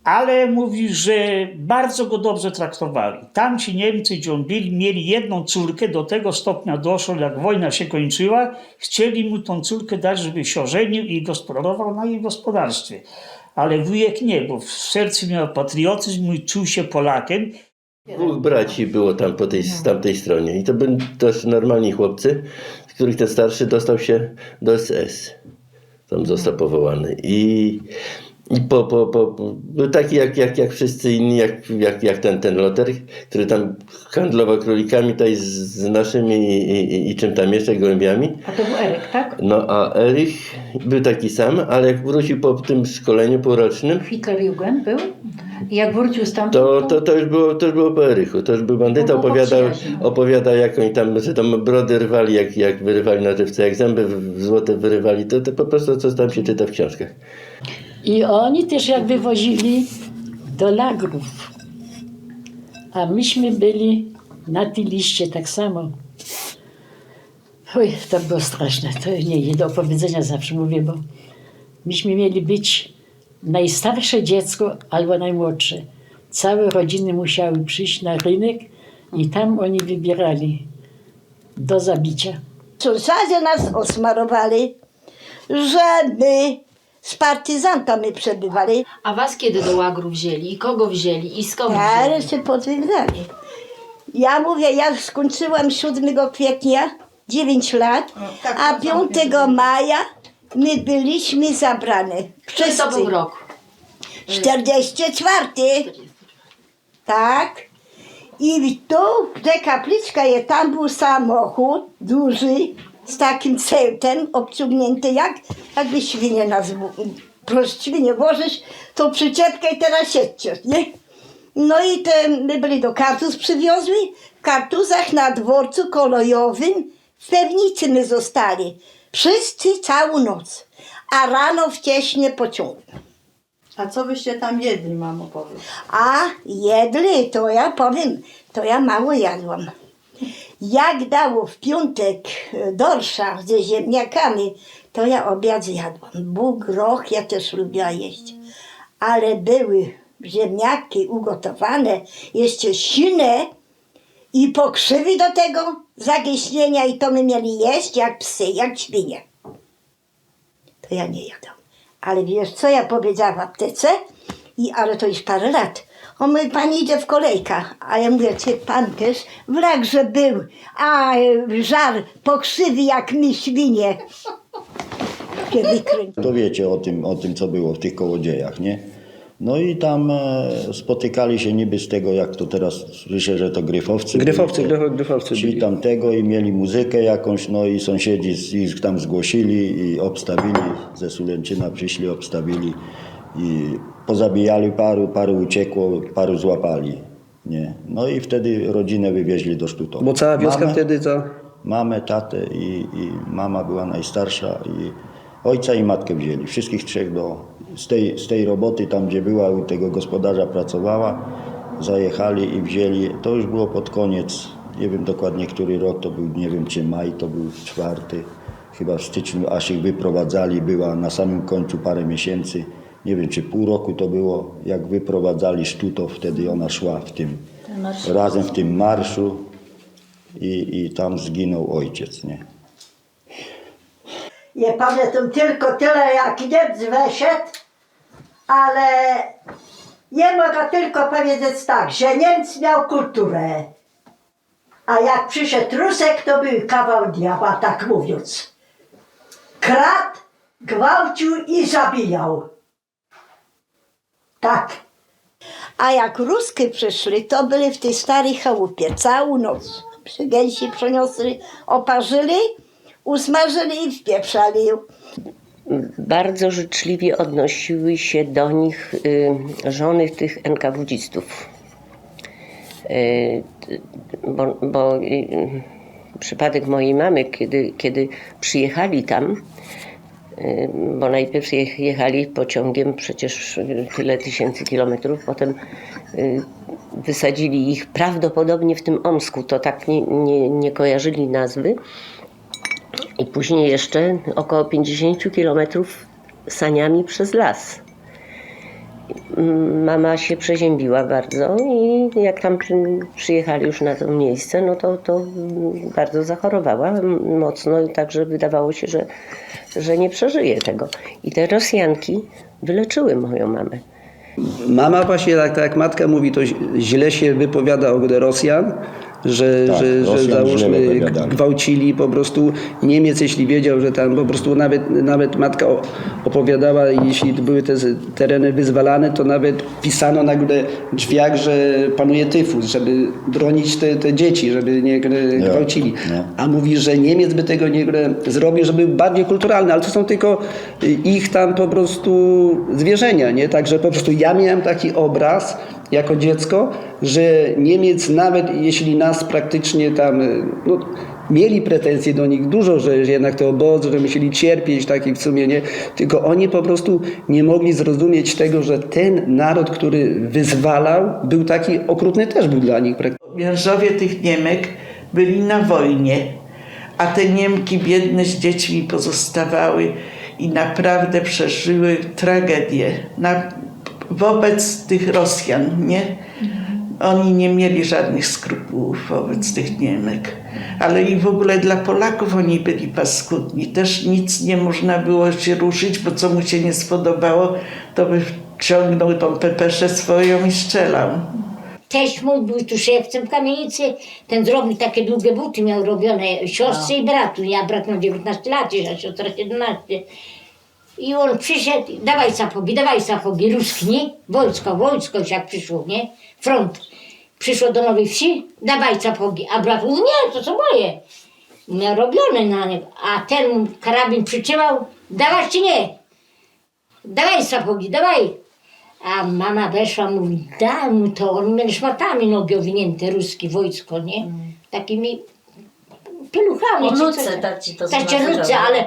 ale mówi, że bardzo go dobrze traktowali. Tamci Niemcy, gdzie on był, mieli jedną córkę, do tego stopnia doszło, jak wojna się kończyła, chcieli mu tą córkę dać, żeby się ożenił i gospodarował na jej gospodarstwie. Ale wujek nie, bo w sercu miał patriotyzm i czuł się Polakiem. 2 braci było tam z tamtej stronie i to byli też normalni chłopcy, z których ten starszy dostał się do SS. Tam został powołany i był taki jak wszyscy inni, jak ten Lothar, który tam handlował królikami tutaj z naszymi i czym tam jeszcze, gołębiami. A to był Eryk, tak? No a Erich był taki sam, ale jak wrócił po tym szkoleniu półrocznym, Hitlerjugend był? I jak wrócił stamtąd, to już było po Erychu. To już był bandyta, opowiadał jak oni tam, że tam brody rwali, jak wyrywali na żywce, jak zęby złote wyrywali, to po prostu co tam się czyta w książkach. I oni też jak wywozili do lagrów. A myśmy byli na tej liście tak samo. Oj, to było straszne. To nie do opowiedzenia zawsze mówię, bo myśmy mieli być najstarsze dziecko albo najmłodsze. Całe rodziny musiały przyjść na rynek i tam oni wybierali do zabicia. Sąsiadzie nas osmarowali, że my z partyzantami przebywali. A was kiedy do łagru wzięli? I kogo wzięli? I skąd Ja wzięli? się potwierdzali. Ja mówię, ja skończyłam 7 kwietnia, 9 lat, a 5 maja my byliśmy zabrane. Który to był rok? 44. Tak. I tu, gdzie kapliczka jest, tam był samochód duży, z takim cełtem obciągnięty, jakby świnie nas, proszę świnie włożysz, to przyczepkę i teraz siedźcie, nie? No i my byli do Kartuz przywiozli, w Kartuzach na dworcu kolejowym w Pewnicy my zostali. Wszyscy całą noc, a rano wcześnie pociągiem. A co byście tam jedli, mamo, powiedz? A jedli, to ja powiem, to ja mało jadłam. Jak dało w piątek dorsza ze ziemniakami, to ja obiad zjadłam. Bóg, groch ja też lubiła jeść. Ale były ziemniaki ugotowane, jeszcze silne i pokrzywy do tego zagęśnienia i to my mieli jeść jak psy, jak świnie. To ja nie jadłam. Ale wiesz co ja powiedziałam w aptece? Ale to już parę lat. On mówi, pani idzie w kolejkach. A ja mówię, ty pan też wrak, że był. A żar pokrzywy jak my świnie. To wiecie o tym, co było w tych kołodziejach, nie? No i tam spotykali się niby z tego, jak to teraz słyszę, że to gryfowcy. Gryfowcy Ci tam tego i mieli muzykę jakąś, no i sąsiedzi ich tam zgłosili i obstawili, ze Sulęczyna przyszli, obstawili i pozabijali paru uciekło, paru złapali, nie? No i wtedy rodzinę wywieźli do Sztutowa. Bo cała wioska wtedy to... Mamę, tatę i mama była najstarsza Ojca i matkę wzięli, wszystkich trzech z tej roboty, tam gdzie była, u tego gospodarza pracowała, zajechali i wzięli. To już było pod koniec, nie wiem dokładnie który rok, to był, nie wiem czy maj, to był 4, chyba w styczniu, aż ich wyprowadzali, była na samym końcu parę miesięcy, nie wiem czy pół roku to było, jak wyprowadzali Sztutów, wtedy ona szła razem w tym marszu i tam zginął ojciec, nie? Nie pamiętam tylko tyle, jak Niemc wyszedł, ale nie mogę tylko powiedzieć tak, że Niemc miał kulturę, a jak przyszedł Rusek, to był kawał diabła, tak mówiąc. Kradł, gwałcił i zabijał. Tak. A jak Ruskie przyszli, to byli w tej starej chałupie całą noc. Gęsi przyniosli, oparzyli, usmażyli i wpieprzali. Bardzo życzliwie odnosiły się do nich żony tych NKWD-istów. Bo przypadek mojej mamy, kiedy przyjechali tam, bo najpierw jechali pociągiem przecież tyle tysięcy kilometrów, potem wysadzili ich prawdopodobnie w tym Omsku, to tak nie kojarzyli nazwy. I później jeszcze około 50 kilometrów saniami przez las. Mama się przeziębiła bardzo i jak tam przyjechali już na to miejsce, no to bardzo zachorowała mocno, także wydawało się, że nie przeżyje tego. I te Rosjanki wyleczyły moją mamę. Mama właśnie, tak jak matka mówi, to źle się wypowiada o Rosjan, że załóżmy gwałcili po prostu Niemiec, jeśli wiedział, że tam po prostu nawet matka opowiadała, jeśli były te tereny wyzwalane, to nawet pisano na drzwiach, że panuje tyfus, żeby bronić te dzieci, żeby nie gwałcili. A mówi, że Niemiec by tego nie zrobił, żeby był bardziej kulturalny, ale to są tylko ich tam po prostu zwierzenia, nie? Także po prostu ja miałem taki obraz jako dziecko, że Niemiec nawet jeśli nas praktycznie tam mieli pretensje do nich dużo, że jednak te obozy, że musieli cierpieć takich w sumie, nie? Tylko oni po prostu nie mogli zrozumieć tego, że ten naród, który wyzwalał, był taki okrutny, też był dla nich. Mężowie tych Niemek byli na wojnie, a te Niemki biedne z dziećmi pozostawały i naprawdę przeżyły tragedię wobec tych Rosjan, nie? Oni nie mieli żadnych skrupułów wobec tych Niemek. Ale i w ogóle dla Polaków oni byli paskudni. Też nic nie można było się ruszyć, bo co mu się nie spodobało, to by wciągnął tą pepeszę swoją i strzelał. Teść mój był tu szewcem w kamienicy, ten zrobił takie długie buty, miał robione siostrze i bratu. Ja brat miał 19 lat, a siostra 17. I on przyszedł, dawaj sapogi, ruski, nie? Wojsko jak przyszło, nie? Front. Przyszło do Nowej Wsi, dawaj sapogi, a brat mówi, nie, to są moje. Miał robione na nie, a ten karabin przytrzymał, dawać czy nie? Dawaj sapogi, dawaj. A mama weszła, mówi, daj mu to, on miał szmatami nogi owinięte, ruskie wojsko, nie? Takimi pieluchami. Onuce, tak ci to ruce, ale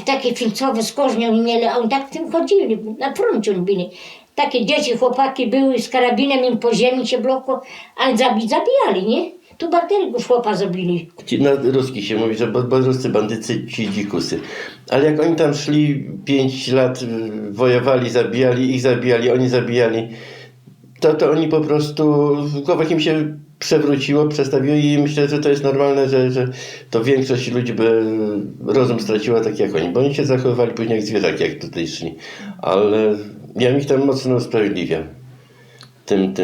takie filcowe skorznie oni mieli, a oni tak w tym chodzili, na froncie oni byli. Takie dzieci, chłopaki były z karabinem im po ziemi się blokło, ale zabijali, nie? Tu bateryków chłopa zabili. Na ruski się mówi, że bo ruscy bandycy, ci dzikusy. Ale jak oni tam szli 5 lat, wojowali, zabijali, oni zabijali, to oni po prostu w głowach im się przewróciło, przestawiło i myślę, że to jest normalne, że to większość ludzi by rozum straciła tak jak oni, bo oni się zachowywali później jak zwierzaki, jak tutaj szli. Ale ja ich tam mocno usprawiedliwiam tym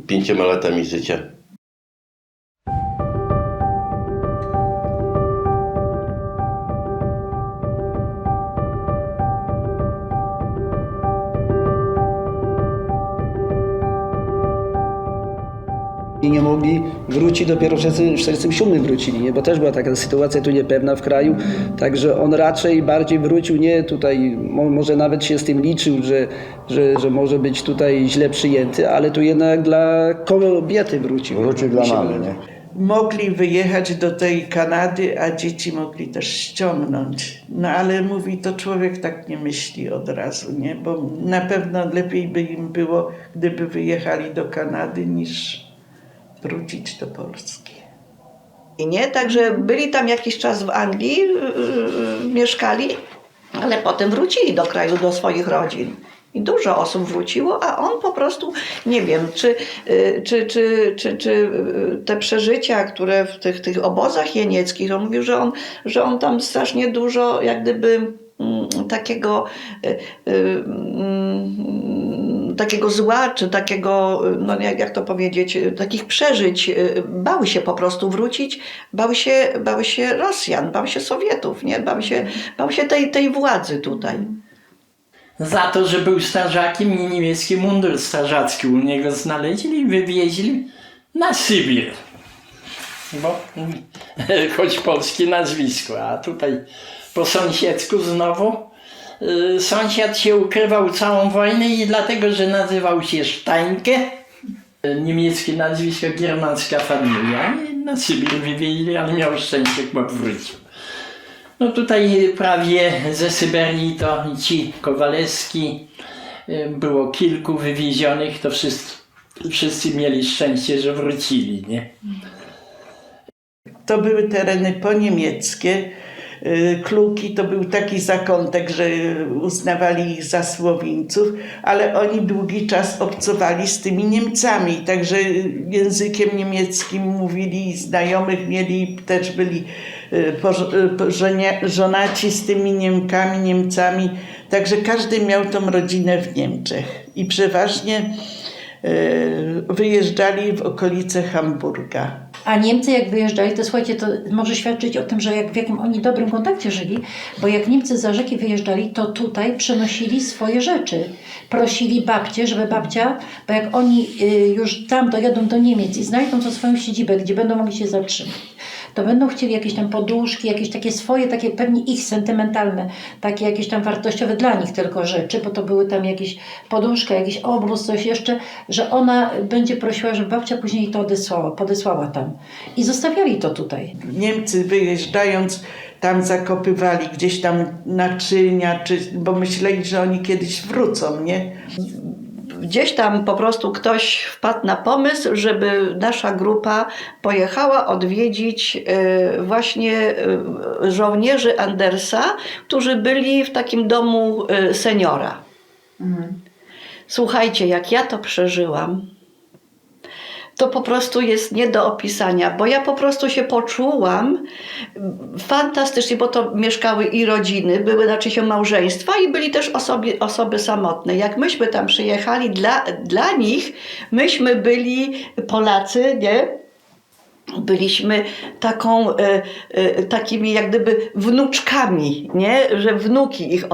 5 latami życia. I nie mogli wrócić, dopiero w 1947 wrócili, nie? Bo też była taka sytuacja tu niepewna w kraju, także on raczej bardziej wrócił, nie tutaj, może nawet się z tym liczył, że może być tutaj źle przyjęty, ale tu jednak dla kobiety wrócił. Wrócił dla mamy, nie? mogli wyjechać do tej Kanady, a dzieci mogli też ściągnąć. No ale mówi, to człowiek tak nie myśli od razu, nie? Bo na pewno lepiej by im było, gdyby wyjechali do Kanady, niż wrócić do Polski. I nie, także byli tam jakiś czas w Anglii, mieszkali, ale potem wrócili do kraju, do swoich rodzin. I dużo osób wróciło, a on po prostu, nie wiem, czy te przeżycia, które w tych obozach jenieckich, on mówił, że on tam strasznie dużo jak gdyby takiego zła, czy takiego, no jak to powiedzieć, takich przeżyć, bały się po prostu wrócić, bały się Rosjan, bały się Sowietów, nie? Bały się tej władzy tutaj. Za to, że był strażakiem i niemiecki mundur strażacki u niego znaleźli i wywieźli na Sybir. Bo choć polskie nazwisko, a tutaj po sąsiedzku znowu sąsiad się ukrywał całą wojnę i dlatego, że nazywał się Steinke, niemieckie nazwisko, germańska familia, i na Sybir wywieźli, ale miał szczęście, bo wrócił. No tutaj prawie ze Syberii to ci Kowalewski, było kilku wywiezionych, to wszyscy mieli szczęście, że wrócili, nie? To były tereny poniemieckie. Kluki to był taki zakątek, że uznawali ich za Słowińców, ale oni długi czas obcowali z tymi Niemcami, także językiem niemieckim mówili, znajomych mieli, też byli żonaci z tymi Niemcami, także każdy miał tą rodzinę w Niemczech i przeważnie wyjeżdżali w okolice Hamburga. A Niemcy jak wyjeżdżali, to słuchajcie, to może świadczyć o tym, że w jakim oni dobrym kontakcie żyli, bo jak Niemcy za rzeki wyjeżdżali, to tutaj przenosili swoje rzeczy. Prosili babcię, żeby babcia, bo jak oni już tam dojadą do Niemiec i znajdą to swoją siedzibę, gdzie będą mogli się zatrzymać, to będą chcieli jakieś tam poduszki, jakieś takie swoje, takie pewnie ich sentymentalne, takie jakieś tam wartościowe dla nich tylko rzeczy, bo to były tam jakieś poduszka, jakiś obrus, coś jeszcze, że ona będzie prosiła, żeby babcia później to podesłała tam. I zostawiali to tutaj. Niemcy wyjeżdżając tam zakopywali gdzieś tam naczynia, bo myśleli, że oni kiedyś wrócą, nie? Gdzieś tam po prostu ktoś wpadł na pomysł, żeby nasza grupa pojechała odwiedzić właśnie żołnierzy Andersa, którzy byli w takim domu seniora. Słuchajcie, jak ja to przeżyłam, to po prostu jest nie do opisania, bo ja po prostu się poczułam fantastycznie, bo to mieszkały i rodziny, były znaczy się małżeństwa i byli też osoby samotne. Jak myśmy tam przyjechali, dla nich myśmy byli Polacy, nie? Byliśmy takimi jak gdyby wnuczkami, nie? Że wnuki ich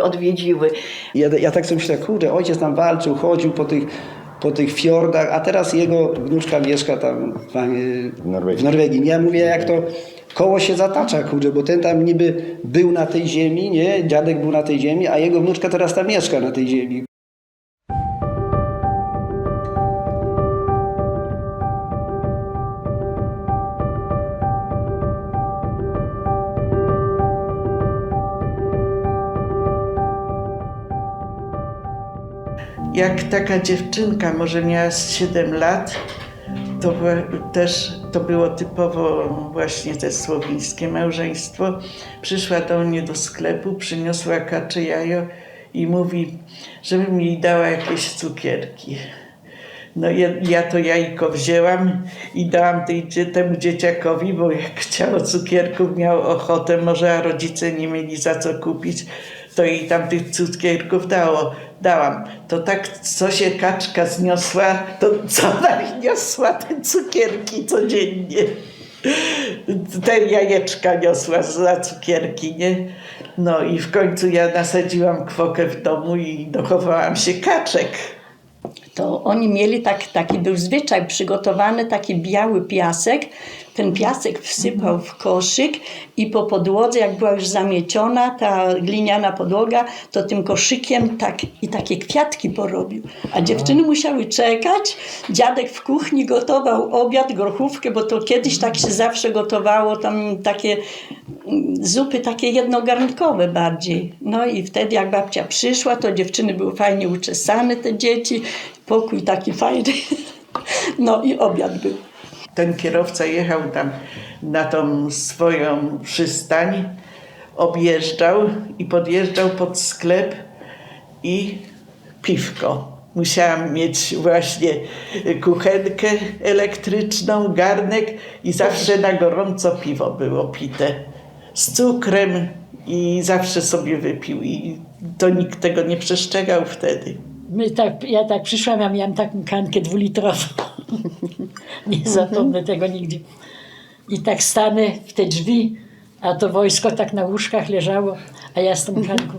odwiedziły. Ja tak sobie myślę, kurde, ojciec tam walczył, chodził po tych fiordach, a teraz jego wnuczka mieszka tam w Norwegii. Ja mówię, jak to koło się zatacza, kurde, bo ten tam niby był na tej ziemi, nie? Dziadek był na tej ziemi, a jego wnuczka teraz tam mieszka na tej ziemi. Jak taka dziewczynka, może miała z 7 lat, to było typowo właśnie te słowińskie małżeństwo. Przyszła do mnie do sklepu, przyniosła kacze jajo i mówi, żebym jej dała jakieś cukierki. No ja to jajko wzięłam i dałam temu dzieciakowi, bo jak chciało cukierków, miał ochotę, może a rodzice nie mieli za co kupić, to jej tam tych cukierków dałam. To tak, co się kaczka zniosła, to co ona niosła te cukierki codziennie. Te jajeczka niosła za cukierki, nie? No i w końcu ja nasadziłam kwokę w domu i dochowałam się kaczek. to oni mieli taki był zwyczaj przygotowany, taki biały piasek. Ten piasek wsypał w koszyk i po podłodze, jak była już zamieciona ta gliniana podłoga, to tym koszykiem takie kwiatki porobił. A dziewczyny musiały czekać. Dziadek w kuchni gotował obiad, grochówkę, bo to kiedyś tak się zawsze gotowało, tam takie zupy takie jednogarnkowe bardziej. No i wtedy jak babcia przyszła, to dziewczyny były fajnie uczesane, te dzieci, pokój taki fajny. No i obiad był. Ten kierowca jechał tam na tą swoją przystań, objeżdżał i podjeżdżał pod sklep i piwko. Musiałam mieć właśnie kuchenkę elektryczną, garnek i zawsze na gorąco piwo było pite. Z cukrem i zawsze sobie wypił i to nikt tego nie przestrzegał wtedy. Ja tak przyszłam, ja miałam taką kankę 2-litrową. Nie zapomnę tego nigdy. I tak stanę w te drzwi, a to wojsko tak na łóżkach leżało, a ja z tą kanką.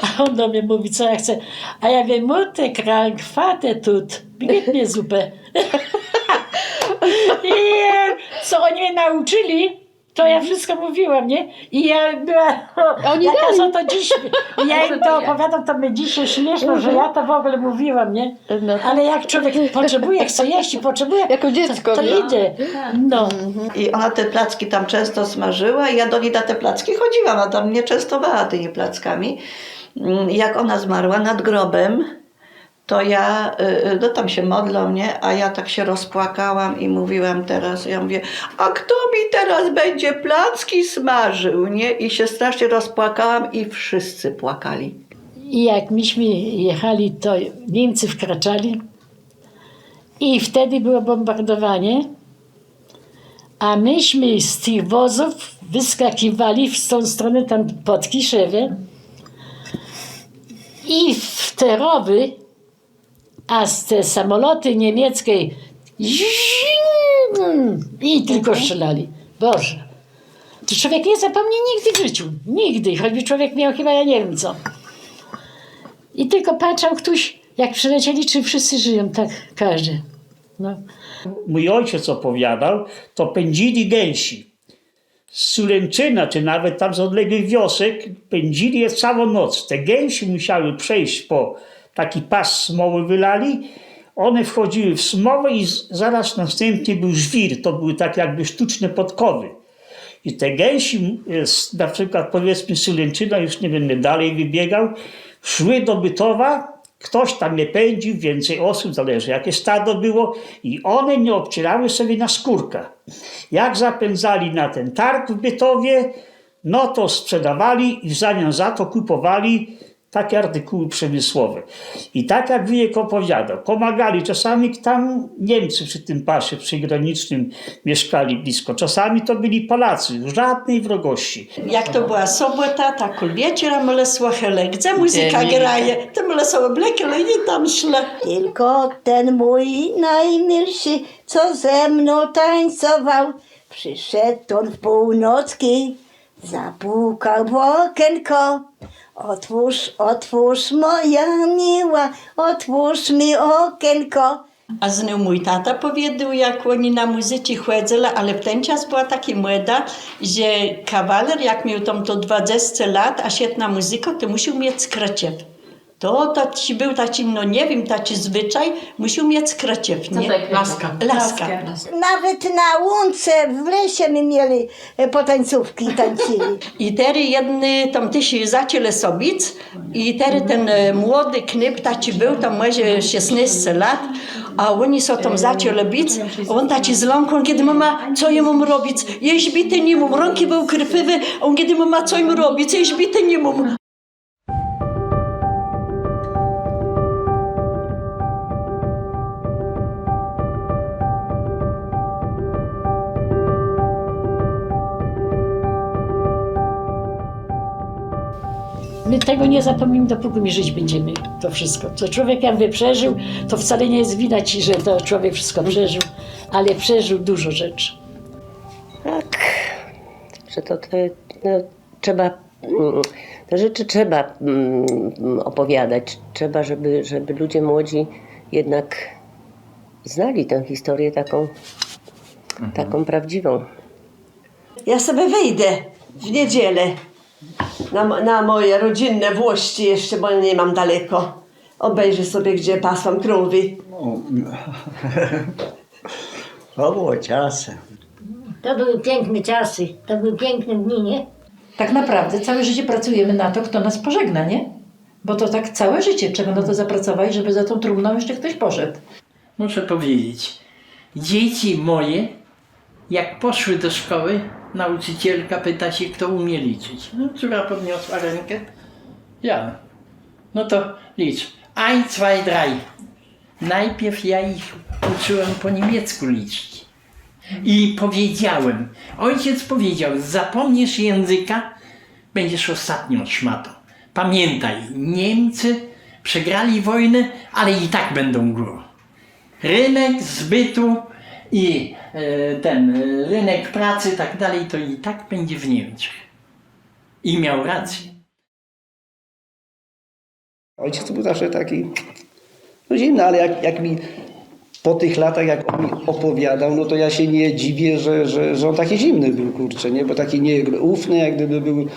A on do mnie mówi, co ja chcę. A ja wiem, mutte krank, fate tut, gib mnie zupę. I co oni mnie nauczyli, to ja wszystko mówiłam, nie? I ja byłam, jaka są to dziś, ja im to opowiadam, to mnie dzisiaj śmieszno, że ja to w ogóle mówiłam, nie? Ale jak człowiek potrzebuje, chce jeść i potrzebuje, jako dziecko, to idzie. No. I ona te placki tam często smażyła i ja do niej na te placki chodziłam, a tam mnie częstowała tymi plackami. Jak ona zmarła nad grobem, to ja, no tam się modlą, nie? A ja tak się rozpłakałam i mówiłam teraz, ja mówię, a kto mi teraz będzie placki smażył, nie? I się strasznie rozpłakałam i wszyscy płakali. I jak myśmy jechali, to Niemcy wkraczali i wtedy było bombardowanie, a myśmy z tych wozów wyskakiwali w tą stronę tam pod Kiszewę i w te rowy, a z te samoloty niemieckie i tylko strzelali. Boże, to człowiek nie zapomni nigdy w życiu. Nigdy, choćby człowiek miał chyba, ja nie wiem co. I tylko patrzał ktoś, jak przylecieli, czy wszyscy żyją, tak każdy. No. Mój ojciec opowiadał, to pędzili gęsi. Z Sulęczyna, czy nawet tam z odległych wiosek, pędzili je całą noc. Te gęsi musiały przejść po taki pas smoły wylali, one wchodziły w smowę i zaraz następnie był żwir, to były tak jakby sztuczne podkowy. I te gęsi, na przykład powiedzmy Sulęczyna, już nie będę dalej wybiegał, szły do Bytowa, ktoś tam je pędził, więcej osób, zależy jakie stado było i one nie obcierały sobie na skórkach. Jak zapędzali na ten targ w Bytowie, no to sprzedawali i w zamian za to kupowali takie artykuły przemysłowe. I tak jak wujek opowiadał, pomagali. Czasami tam Niemcy przy tym pasie przygranicznym mieszkali blisko. Czasami to byli Polacy. Żadnej wrogości. Jak to była sobota, tak wieczora myle słuchali, gdzie muzyka graje, to myle sobie blekali i tam szle. Tylko ten mój najmilszy, co ze mną tańcował, przyszedł on w północki, zapukał w okienko. Otwórz moja miła, otwórz mi okienko. A z nią mój tata powiedział, jak oni na muzyce chodzili, ale w ten czas była taka moda, że kawaler, jak miał tam to 20 lat, a świetna muzyka, to musiał mieć skraciew. To był taki, no nie wiem, taki zwyczaj, musiał mieć skraciew, nie? Laska. Nawet na łące w lesie my mieli potańcówki tańczyli. I teraz jedny tam tysi zaczęli sobić i teraz ten młody knyp taki był, tam może 16 lat, a oni są tam zaczęli bić, on taki z rąką, kiedy mama, co ja mam robić? Jeś bity nie mam, rąki były krwawe, a on kiedy mama, co im robić? Jeś bity nie mam. My tego nie zapomnimy, dopóki my żyć będziemy. To wszystko. Co człowiek jakby przeżył, to wcale nie jest widać, że to człowiek wszystko przeżył, ale przeżył dużo rzeczy. Tak, że to trzeba te rzeczy trzeba opowiadać. Trzeba, żeby ludzie młodzi jednak znali tę historię taką prawdziwą. Ja sobie wyjdę w niedzielę na moje rodzinne włości jeszcze, bo nie mam daleko. Obejrzę sobie, gdzie pasłam krowy. To było czasy. To były piękne czasy, to były piękne dni, nie? Tak naprawdę całe życie pracujemy na to, kto nas pożegna, nie? Bo to tak całe życie trzeba na to zapracować, żeby za tą trumną jeszcze ktoś poszedł. Muszę powiedzieć, dzieci moje, jak poszły do szkoły, nauczycielka pyta się, kto umie liczyć. No, córa podniosła rękę. Ja. No to licz. 1, 2, 3. Najpierw ja ich uczyłem po niemiecku liczyć. I powiedziałem, ojciec powiedział, zapomniesz języka, będziesz ostatnią szmatą. Pamiętaj, Niemcy przegrali wojnę, ale i tak będą górą. Rynek zbytu i ten rynek pracy tak dalej, to i tak będzie w Niemczech. I miał rację. Ojciec był zawsze taki zimny, ale jak mi po tych latach, jak on mi opowiadał, no to ja się nie dziwię, że on taki zimny był, kurczę, nie? Bo taki nieufny, jak gdyby był,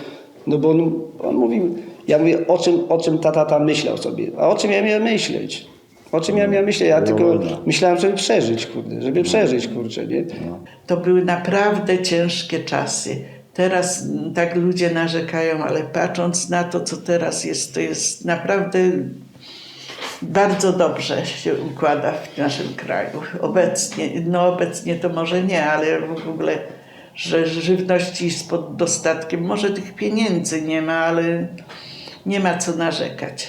no bo on mówił, ja mówię, o czym tata myślał sobie, a o czym ja miałem myśleć? O czym ja miałem myśleć? Ja tylko myślałem, żeby przeżyć, kurczę, nie? To były naprawdę ciężkie czasy. Teraz tak ludzie narzekają, ale patrząc na to, co teraz jest, to jest naprawdę bardzo dobrze się układa w naszym kraju. Obecnie to może nie, ale w ogóle, że żywności z pod dostatkiem, może tych pieniędzy nie ma, ale nie ma co narzekać.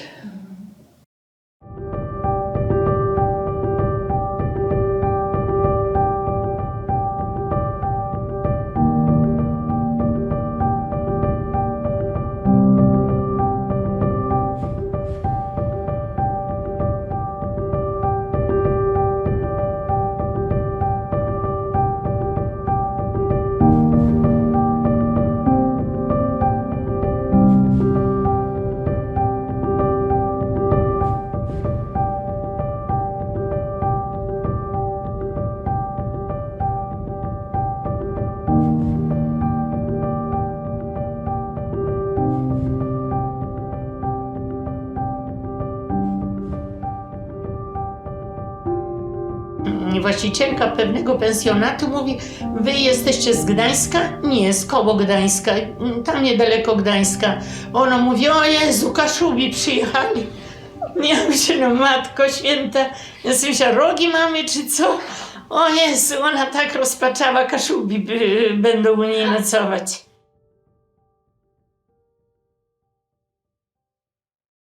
Właścicielka pewnego pensjonatu mówi, wy jesteście z Gdańska? Nie, z koło Gdańska, tam niedaleko Gdańska. Ona mówi, o Jezu, Kaszubi przyjechali. Ja myślę, no Matko Święta, ja myślę, rogi mamy czy co? O Jezu, ona tak rozpaczała, Kaszubi będą u niej nocować.